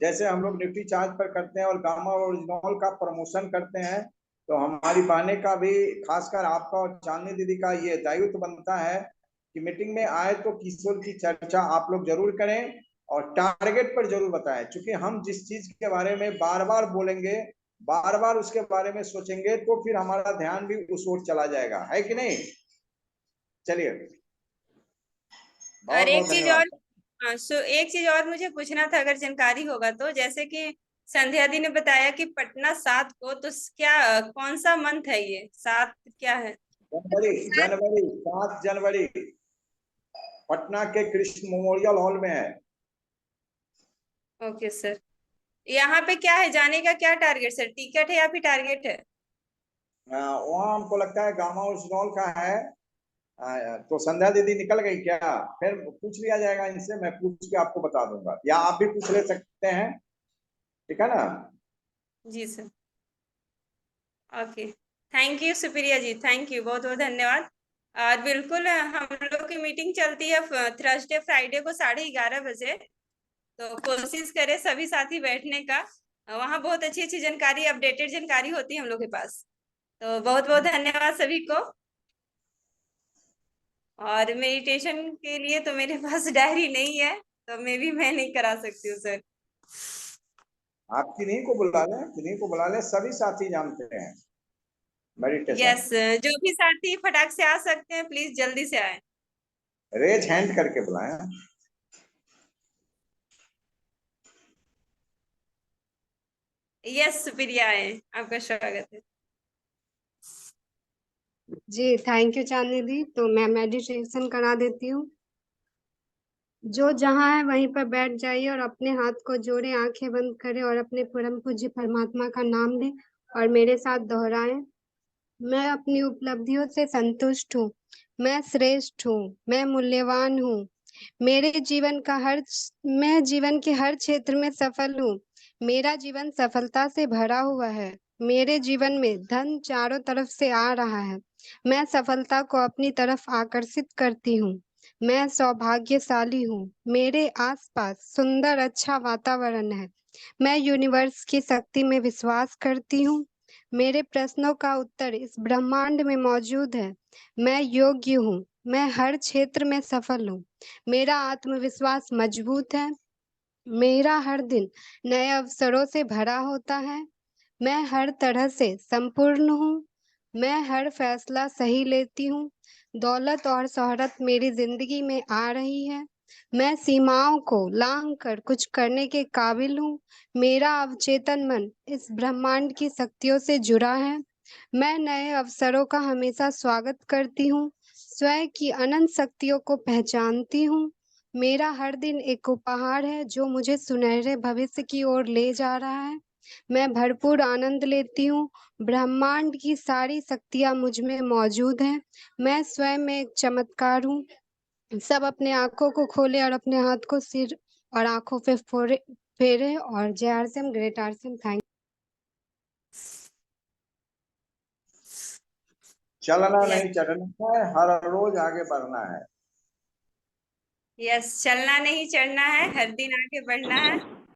जैसे हम लोग निफ्टी चार्ज पर करते हैं और गामा ओरिजिनल का प्रमोशन करते हैं, तो हमारी बहने का भी, खासकर आपका और चांदनी दीदी का ये दायित्व बनता है कि मीटिंग में आए तो किशोर की चर्चा आप लोग जरूर करें और टारगेट पर जरूर बताएं। क्योंकि हम जिस चीज के बारे में बार बार बोलेंगे, बार बार उसके बारे में सोचेंगे, तो फिर हमारा ध्यान भी उस ओर चला जाएगा, है कि नहीं? चलिए, और बहुत एक बहुत चीज धन्यवाद। और, एक चीज और मुझे पूछना था, अगर जानकारी होगा तो। जैसे कि संध्या दी ने बताया कि पटना 7 को, तो क्या कौन सा मंथ है ये 7 क्या है? जनवरी, जनवरी 7 जनवरी, पटना के कृष्ण मेमोरियल हॉल में है। Okay sir. यहाँ पे क्या है, जाने का क्या टारगेट सर? टिकट है या फिर टारगेट है? वहाँ हमको लगता है गामा ओरिजिनल का है तो संध्या दीदी निकल गई क्या? फिर पूछ लिया जाएगा इनसे, मैं पूछ के आपको बता दूंगा, या आप भी पूछ ले सकते हैं, ठीक है ना? जी sir. Okay, thank you Supriya ji, thank you, बहुत बहुत धन्यवाद। और बिल्कुल हम लोग की मीटिंग चलती है थर्सडे फ्राइडे को 11:30 बजे, तो कोशिश करें सभी साथी बैठने का। वहाँ बहुत अच्छी अच्छी जानकारी, अपडेटेड जानकारी होती है हम लोग के पास। तो बहुत बहुत धन्यवाद सभी को। और मेडिटेशन के लिए तो मेरे पास डायरी नहीं है, तो मैं नहीं करा सकती हूँ सर। आप किन्हीं को बुला लें, किन्हीं को बुला लें, सभी साथी जानते हैं मेडिटेशन। यस, जो भी साथी फटाक से आ सकते हैं प्लीज जल्दी से आए। रेज हैंड करके बुलाएं। यस सुप्रिया आए, आपका स्वागत है। जी थैंक यू चांदनी दी। तो मैं मेडिटेशन करा देती हूँ। जो जहाँ है वहीं पर बैठ जाइए और अपने हाथ को जोड़े, आंखें बंद करें और अपने परम पूज्य परमात्मा का नाम लें और मेरे साथ दोहराएं। मैं अपनी उपलब्धियों से संतुष्ट हूँ, मैं श्रेष्ठ हूँ, मैं मूल्यवान हूँ, मैं जीवन के हर क्षेत्र में सफल हूँ, मेरा जीवन सफलता से भरा हुआ है, मेरे जीवन में धन चारों तरफ से आ रहा है, मैं सफलता को अपनी तरफ आकर्षित करती हूँ, मैं सौभाग्यशाली हूँ, मेरे आसपास सुंदर अच्छा वातावरण है, मैं यूनिवर्स की शक्ति में विश्वास करती हूँ, मेरे प्रश्नों का उत्तर इस ब्रह्मांड में मौजूद है, मैं योग्य हूँ, मैं हर क्षेत्र में सफल हूँ, मेरा आत्मविश्वास मजबूत है, मेरा हर दिन नए अवसरों से भरा होता है, मैं हर तरह से संपूर्ण हूँ, मैं हर फैसला सही लेती हूँ, दौलत और शोहरत मेरी जिंदगी में आ रही है, मैं सीमाओं को लांघकर कुछ करने के काबिल हूँ, मेरा अवचेतन मन इस ब्रह्मांड की शक्तियों से जुड़ा है, मैं नए अवसरों का हमेशा स्वागत करती हूँ, स्वयं की अनंत शक्तियों को पहचानती हूँ, मेरा हर दिन एक उपहार है जो मुझे सुनहरे भविष्य की ओर ले जा रहा है, मैं भरपूर आनंद लेती हूँ, ब्रह्मांड की सारी शक्तियाँ मुझ में मौजूद हैं, मैं स्वयं में एक चमत्कार हूँ। सब अपने आंखों को खोले और अपने हाथ को सिर और आंखों पे फेरे और जय आरसीएम, ग्रेट आरसीएम, थैंक। चलना नहीं चढ़ना है, हर रोज आगे बढ़ना है। यस, चलना नहीं चढ़ना है, हर दिन आगे बढ़ना है।